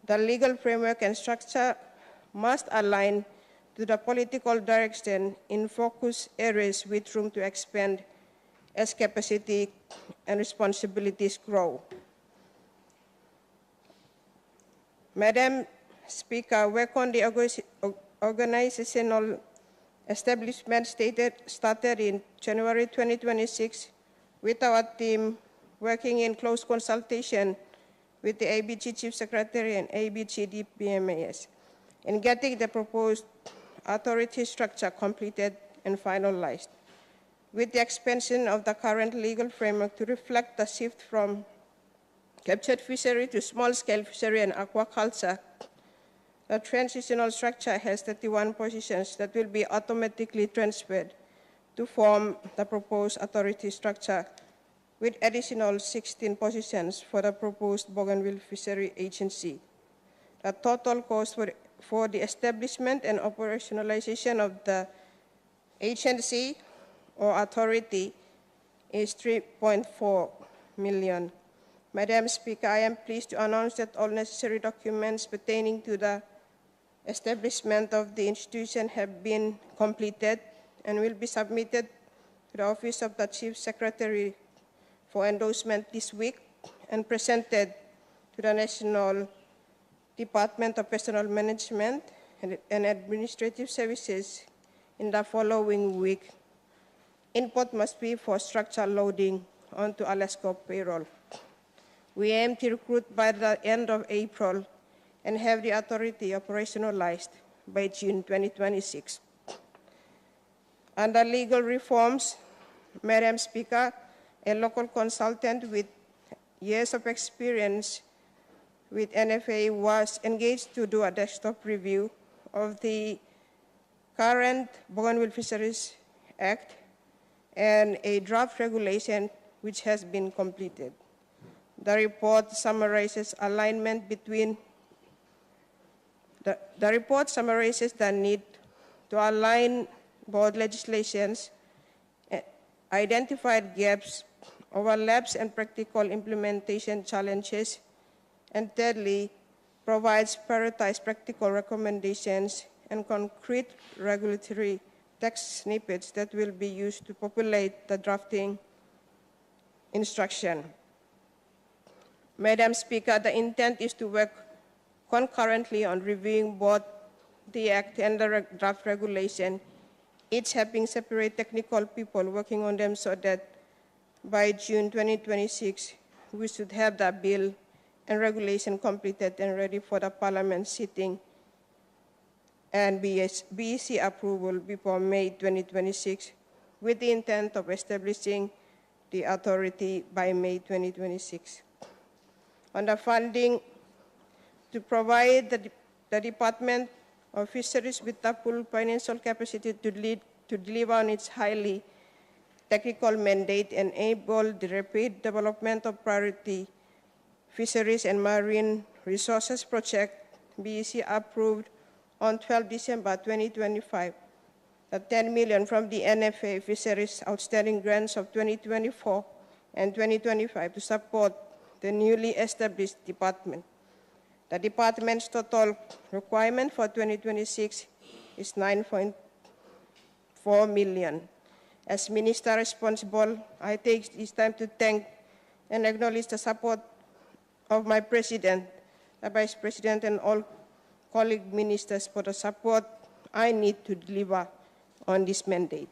The legal framework and structure must align to the political direction in focus areas with room to expand as capacity and responsibilities grow. Madam Speaker, work on the organizational establishment started in January 2026 with our team working in close consultation with the ABG Chief Secretary and ABG DPMAS in getting the proposed authority structure completed and finalized. With the expansion of the current legal framework to reflect the shift from captured fishery to small-scale fishery and aquaculture, the transitional structure has 31 positions that will be automatically transferred to form the proposed authority structure, with additional 16 positions for the proposed Bougainville Fishery Agency. The total cost for the establishment and operationalization of the agency or authority is 3.4 million. Madam Speaker, I am pleased to announce that all necessary documents pertaining to the establishment of the institution have been completed and will be submitted to the Office of the Chief Secretary for endorsement this week and presented to the National Department of Personnel Management and Administrative Services in the following week. Input must be for structural loading onto Alaska payroll. We aim to recruit by the end of April and have the authority operationalized by June 2026. Under legal reforms, Madam Speaker, a local consultant with years of experience with NFA was engaged to do a desktop review of the current Bougainville Fisheries Act and a draft regulation which has been completed. The report summarizes alignment between the report summarizes the need to align both legislations, identified gaps, overlaps, and practical implementation challenges, and thirdly, provides prioritized practical recommendations and concrete regulatory text snippets that will be used to populate the drafting instruction. Madam Speaker, the intent is to work concurrently on reviewing both the Act and the draft regulation, each having separate technical people working on them so that by June 2026, we should have the bill and regulation completed and ready for the Parliament sitting and BEC approval before May 2026, with the intent of establishing the authority by May 2026. On the funding, to provide the Department of Fisheries with the full financial capacity to deliver on its highly technical mandate and enable the rapid development of priority fisheries and marine resources project, BEC approved on 12 December 2025, the 10 million from the NFA Fisheries Outstanding Grants of 2024 and 2025 to support the newly established department. The department's total requirement for 2026 is 9.4 million. As Minister responsible, I take this time to thank and acknowledge the support of my President, the Vice President, and all colleague ministers for the support I need to deliver on this mandate.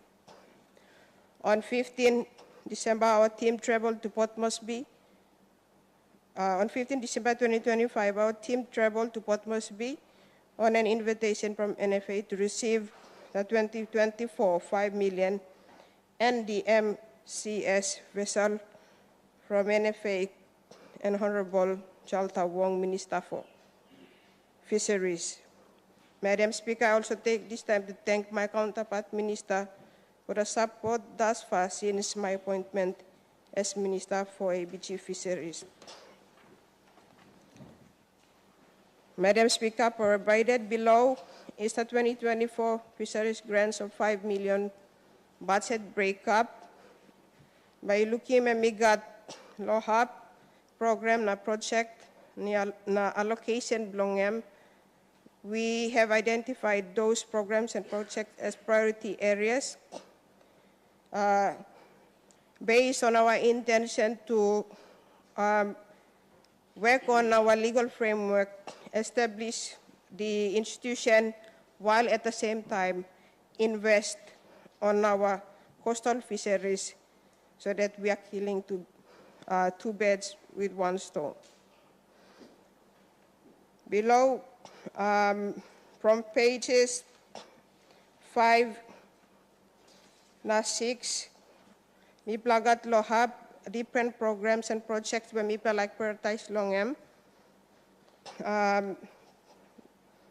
On 15 December, our team traveled to Port Moresby. On 15 December 2025, our team traveled to Port Moresby on an invitation from NFA to receive the 2024 5 million NDMCS vessel from NFA and Honorable Jalta Wong, Minister for Fisheries. Madam Speaker, I also take this time to thank my counterpart, Minister for the support thus far since my appointment as Minister for ABG Fisheries. Madam Speaker, provided below is the 2024 fisheries grants of 5 million budget breakup. By looking at migat lohap program na project na allocation belongem, we have identified those programs and projects as priority areas. Based on our intention to work on our legal framework, establish the institution, while at the same time invest on our coastal fisheries so that we are killing two birds with one stone. Below, from pages 5 na 6, mi plagat lohab different programs and projects where mi like prioritize longem.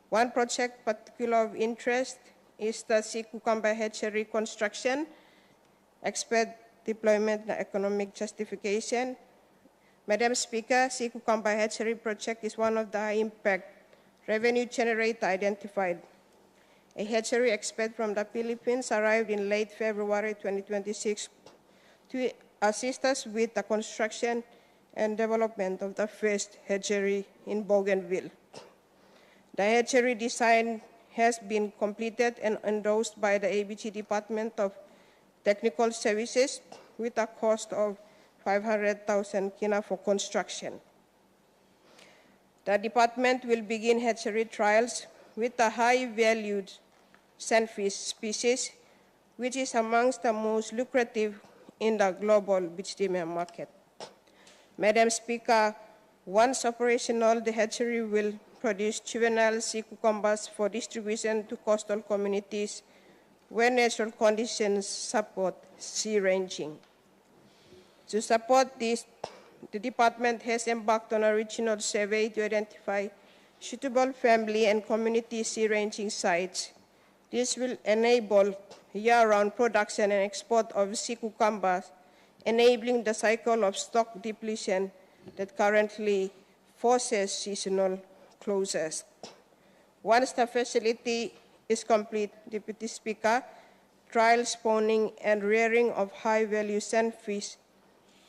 One project particular of interest is the sea cucumber hatchery construction, expert deployment and economic justification. Madam Speaker, sea cucumber hatchery project is one of the high impact revenue generator identified. A hatchery expert from the Philippines arrived in late February 2026 to assist us with the construction and development of the first hatchery in Bougainville. The hatchery design has been completed and endorsed by the ABG Department of Technical Services with a cost of 500,000 kina for construction. The department will begin hatchery trials with a high-valued sandfish species, which is amongst the most lucrative in the global beach steamer market. Madam Speaker, once operational, the hatchery will produce juvenile sea cucumbers for distribution to coastal communities where natural conditions support sea ranging. To support this, the department has embarked on a regional survey to identify suitable family and community sea ranging sites. This will enable year-round production and export of sea cucumbers, enabling the cycle of stock depletion that currently forces seasonal closures. Once the facility is complete, Deputy Speaker, trial spawning and rearing of high-value sandfish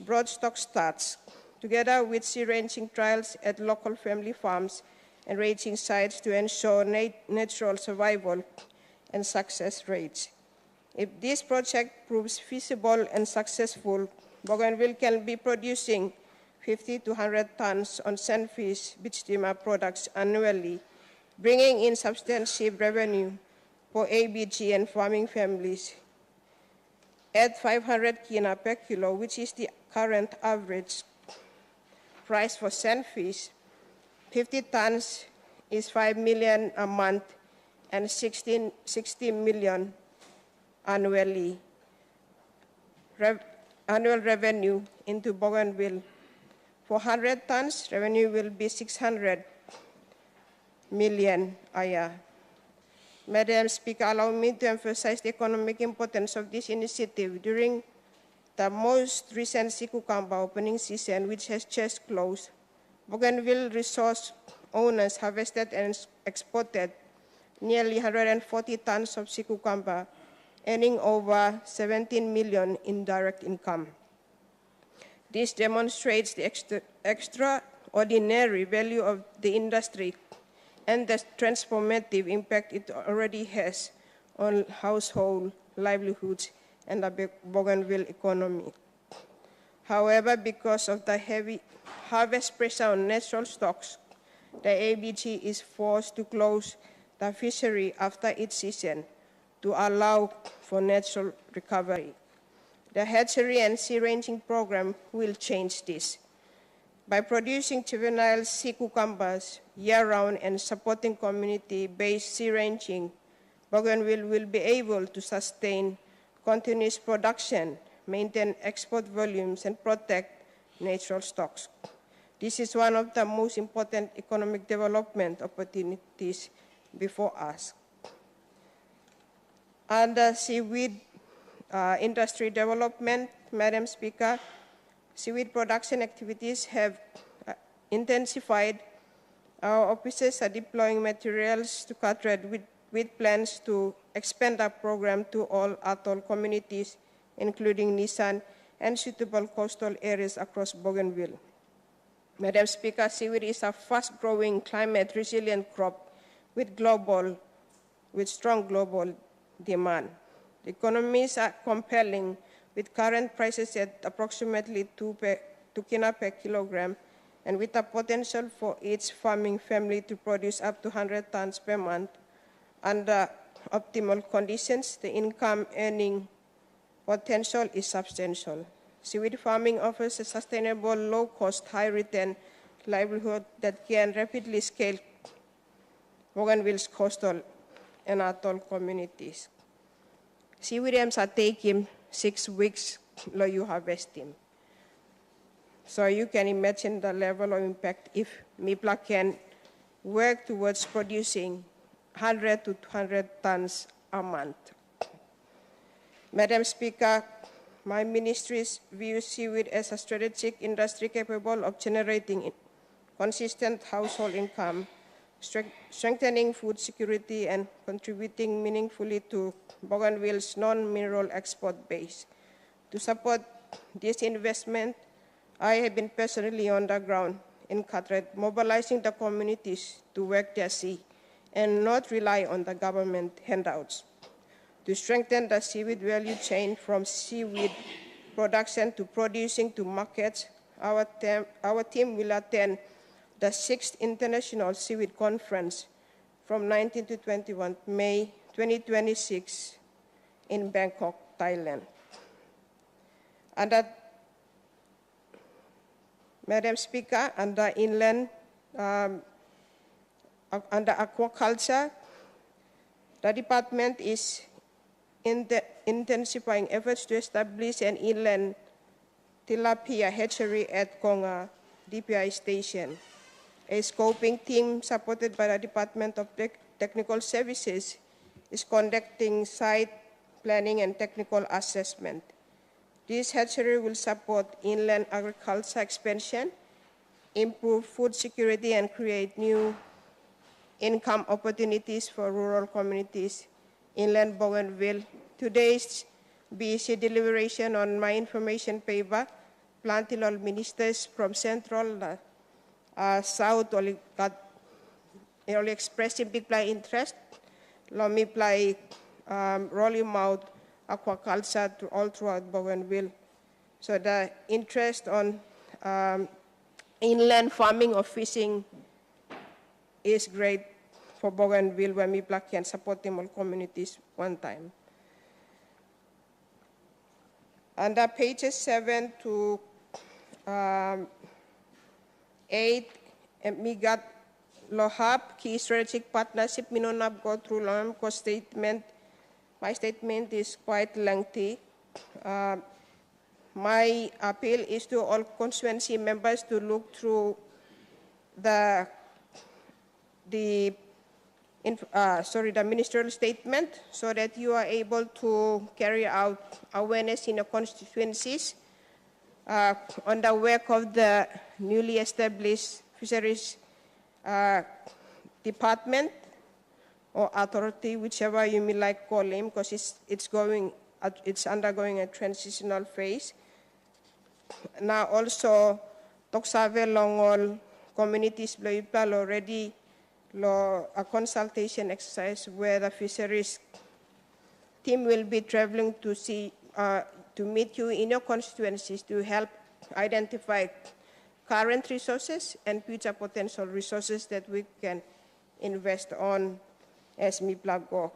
broodstock starts, together with sea ranging trials at local family farms and ranging sites to ensure natural survival and success rates. If this project proves feasible and successful, Bougainville can be producing 50 to 100 tons on sandfish beach steamer products annually, bringing in substantive revenue for ABG and farming families at 500 kina per kilo, which is the current average price for sandfish. 50 tons is 5 million a month and 16 million annually. Annual revenue into Bougainville. For 100 tons, revenue will be 600 million a year. Madam Speaker, allow me to emphasize the economic importance of this initiative during the most recent sea cucumber opening season, which has just closed. Bougainville resource owners harvested and exported nearly 140 tons of sea cucumber, earning over 17 million in direct income. This demonstrates the extraordinary value of the industry and the transformative impact it already has on household livelihoods and the Bougainville economy. However, because of the heavy harvest pressure on natural stocks, the ABG is forced to close the fishery after its season to allow for natural recovery. The hatchery and sea ranging program will change this. By producing juvenile sea cucumbers year-round and supporting community-based sea ranging, Bougainville will be able to sustain continuous production, maintain export volumes, and protect natural stocks. This is one of the most important economic development opportunities before us. Under seaweed industry development, Madam Speaker, seaweed production activities have intensified. Our officers are deploying materials to Carteret with plans to expand our program to all atoll communities, including Nisan and suitable coastal areas across Bougainville. Madam Speaker, seaweed is a fast-growing, climate-resilient crop with strong global demand. The economies are compelling, with current prices at approximately 2 kina per kilogram, and with a potential for each farming family to produce up to 100 tons per month. Under optimal conditions, the income earning potential is substantial. Seaweed farming offers a sustainable, low-cost, high-return livelihood that can rapidly scale Bougainville's coastal and atoll communities. Seaweed are taking 6 weeks to harvest them. So you can imagine the level of impact if MIPLA can work towards producing 100 to 200 tons a month. Madam Speaker, my ministries view seaweed as a strategic industry capable of generating consistent household income, strengthening food security, and contributing meaningfully to Bougainville's non-mineral export base. To support this investment, I have been personally on the ground in Carteret, mobilizing the communities to work their sea and not rely on the government handouts. To strengthen the seaweed value chain from seaweed production to producing to markets, our team will attend the 6th International Seaweed Conference from 19 to 21 May 2026 in Bangkok, Thailand. Madam Speaker, under inland, under aquaculture, the department is intensifying efforts to establish an inland tilapia hatchery at Konga DPI station. A scoping team supported by the Department of Technical Services is conducting site planning and technical assessment. This hatchery will support inland agriculture expansion, improve food security, and create new income opportunities for rural communities inland Bougainville. Today's BEC deliberation on my information paper, planting all ministers from Central, South, only expressing big interest. Let me play rolling out aquaculture all throughout Bougainville. So the interest on inland farming or fishing is great for Bougainville, where MIPLA can support them all communities one time. Under pages 7 to 8, MIGAT Lohab, key strategic partnership, Minonab go through Lohab statement. My statement is quite lengthy. My appeal is to all constituency members to look through the ministerial statement so that you are able to carry out awareness in the constituencies on the work of the newly established fisheries department or authority, whichever you may like call him, because it's undergoing a transitional phase. Now also, Toksave Longol communities already a consultation exercise where the fisheries team will be traveling to meet you in your constituencies to help identify current resources and future potential resources that we can invest on as MIPLA go.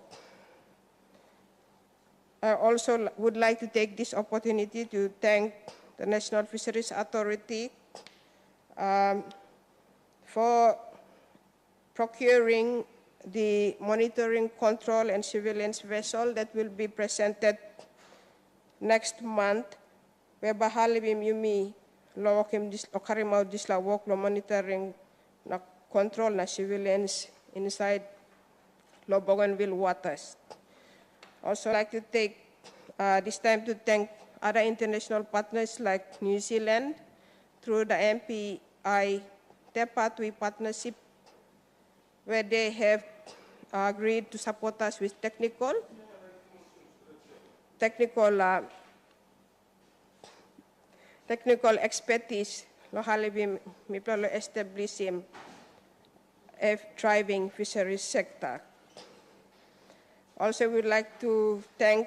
I also would like to take this opportunity to thank the National Fisheries Authority for procuring the monitoring, control, and surveillance vessel that will be presented next month, where bahalibim yumi lowakim okarimau disla work lo monitoring na control na surveillance inside Bougainville waters. Also like to take this time to thank other international partners like New Zealand through the MPI Pathway Partnership, where they have agreed to support us with technical expertise lo halibi mi plano establishim a thriving fisheries sector. Also, we'd like to thank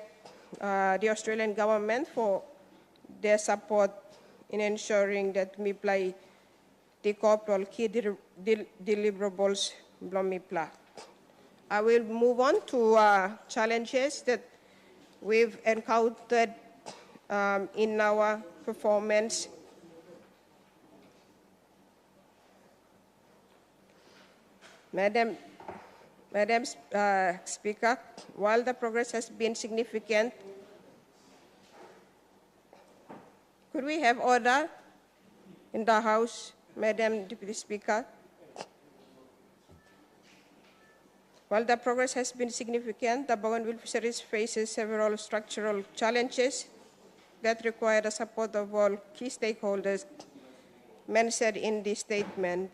the Australian government for their support in ensuring that we play the corporal key deliverables blomipla. I will move on to challenges that we've encountered in our performance. Madam Speaker, while the progress has been significant, could we have order in the House, Madam Deputy Speaker? While the progress has been significant, the Bougainville fisheries faces several structural challenges that require the support of all key stakeholders mentioned in this statement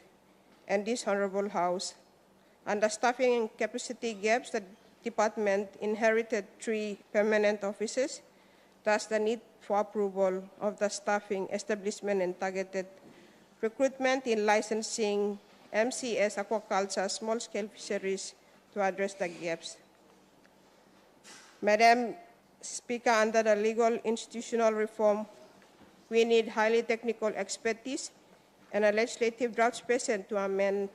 and this Honorable House. Under staffing and capacity gaps, the department inherited 3 permanent offices. Thus, the need for approval of the staffing establishment and targeted recruitment in licensing MCS aquaculture small-scale fisheries to address the gaps. Madam Speaker, under the legal institutional reform, we need highly technical expertise and a legislative draft present to amend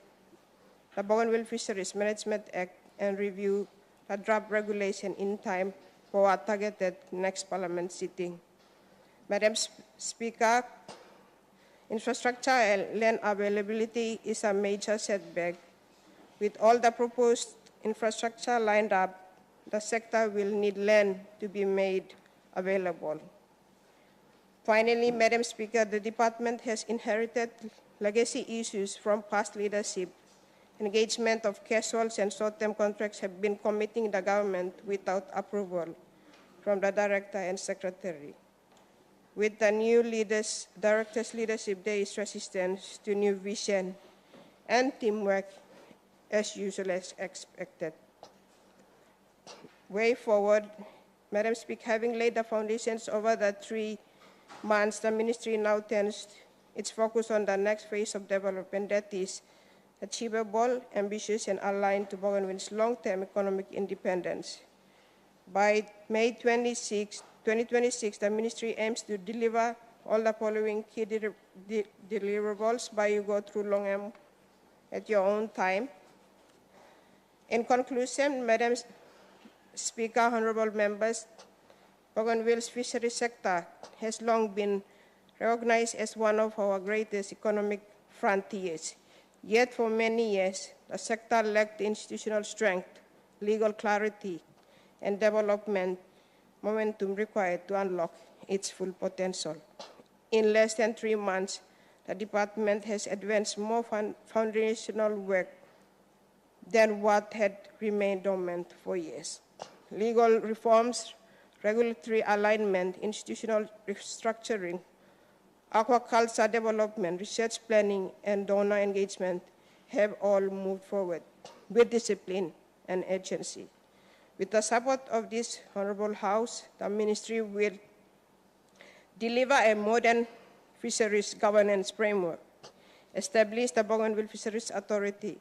the Bougainville Fisheries Management Act and review the draft regulation in time for a targeted next Parliament sitting. Madam Speaker, infrastructure and land availability is a major setback. With all the proposed infrastructure lined up, the sector will need land to be made available. Finally, Madam Speaker, the department has inherited legacy issues from past leadership. Engagement of casuals and short-term contracts have been committing the government without approval from the director and secretary. With the new director's leadership, there is resistance to new vision and teamwork as usual as expected. Way forward, Madam Speaker, having laid the foundations over the 3 months, the ministry now turns its focus on the next phase of development that is achievable, ambitious, and aligned to Bougainville's long-term economic independence. By May 26, 2026, the ministry aims to deliver all the following key deliverables by you go through long at your own time. In conclusion, Madam Speaker, honorable members, Bougainville's fisheries sector has long been recognized as one of our greatest economic frontiers. Yet for many years, the sector lacked the institutional strength, legal clarity, and development momentum required to unlock its full potential. In less than 3 months, the department has advanced more foundational work than what had remained dormant for years. Legal reforms, regulatory alignment, institutional restructuring, aquaculture development, research planning, and donor engagement have all moved forward with discipline and urgency. With the support of this Honorable House, the Ministry will deliver a modern fisheries governance framework, establish the Bougainville Fisheries Authority,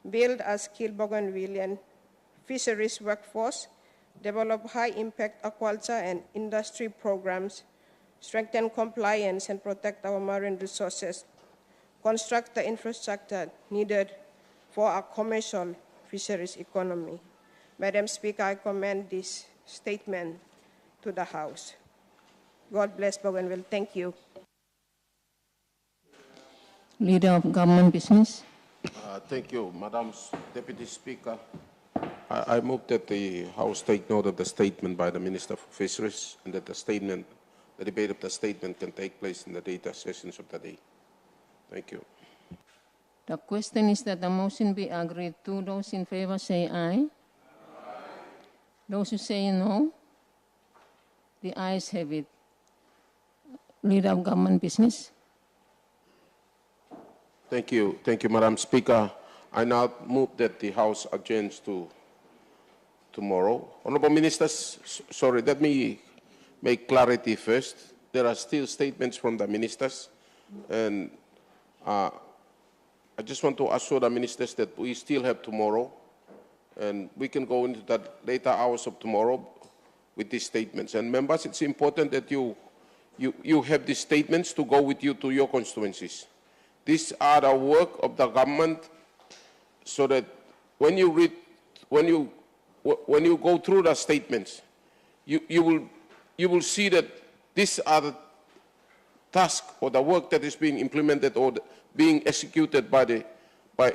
build a skilled Bougainvillian fisheries workforce, develop high-impact aquaculture and industry programs, strengthen compliance and protect our marine resources, construct the infrastructure needed for a commercial fisheries economy. Madam Speaker, I commend this statement to the House. God bless Bougainville. Thank you. Leader of Government Business. Thank you, Madam Deputy Speaker. I move that the House take note of the statement by the Minister for Fisheries and that the debate of the statement can take place in the data sessions of the day. Thank you. The question is that the motion be agreed to. Those in favor say aye. Those who say no, The ayes have it. Leader of Government Business. Thank you, Madam Speaker. I now move that the House adjourns to tomorrow. Honourable Ministers, sorry, let me make clarity first. There are still statements from the ministers, and I just want to assure the ministers that we still have tomorrow, and we can go into the later hours of tomorrow with these statements. And members, it's important that you have these statements to go with you to your constituencies. These are the work of the government, so that when you read, when you go through the statements, you will see that these are the tasks or the work that is being implemented or being executed by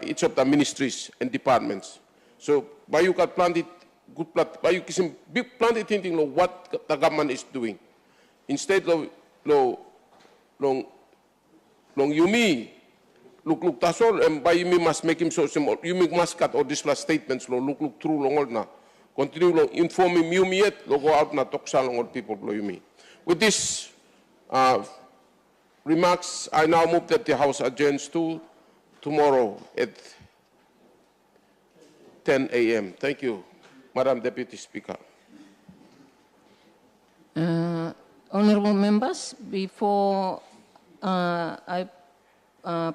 each of the ministries and departments. So, by you can plan it, good plan, by you can plan it thinking of what the government is doing, instead of long Yumi look that's all, and by you must make him so simple. You must cut all these last statements look through long all na. Continue long inform him Yumi yet go out na talk sa long all people Yumi. With this remarks, I now move that the House adjourns to tomorrow at 10 a.m. Thank you, Madam Deputy Speaker. Honourable members, before I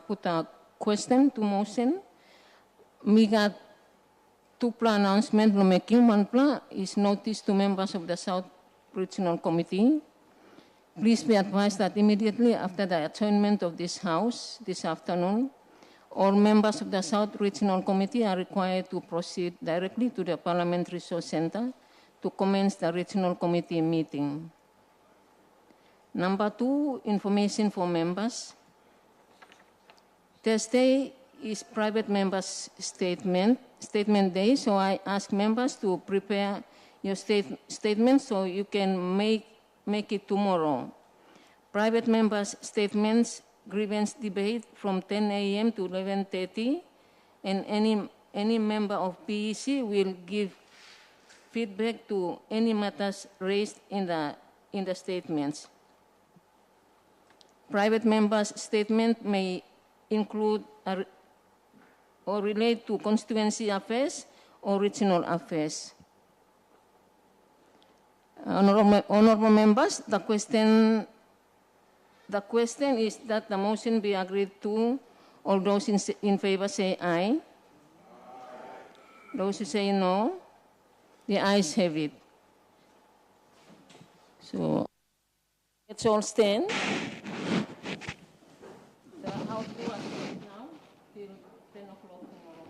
put a question to motion, we got two announcements. One plan is notice to members of the South Regional Committee. Please be advised that immediately after the adjournment of this House this afternoon, all members of the South Regional Committee are required to proceed directly to the Parliament Resource Center to commence the Regional Committee meeting. Number two, information for members. Thursday is private members' statement day, so I ask members to prepare your statement so you can make it tomorrow. Private members' statements, grievance debate from 10 a.m. to 11:30, and any member of PEC will give feedback to any matters raised in the statements. Private members' statement may include or relate to constituency affairs or regional affairs. Honourable members, the question is that the motion be agreed to. All those in favor say aye. Those who say no, the ayes have it. So let's all stand. The House will adjourn now till 10 o'clock tomorrow.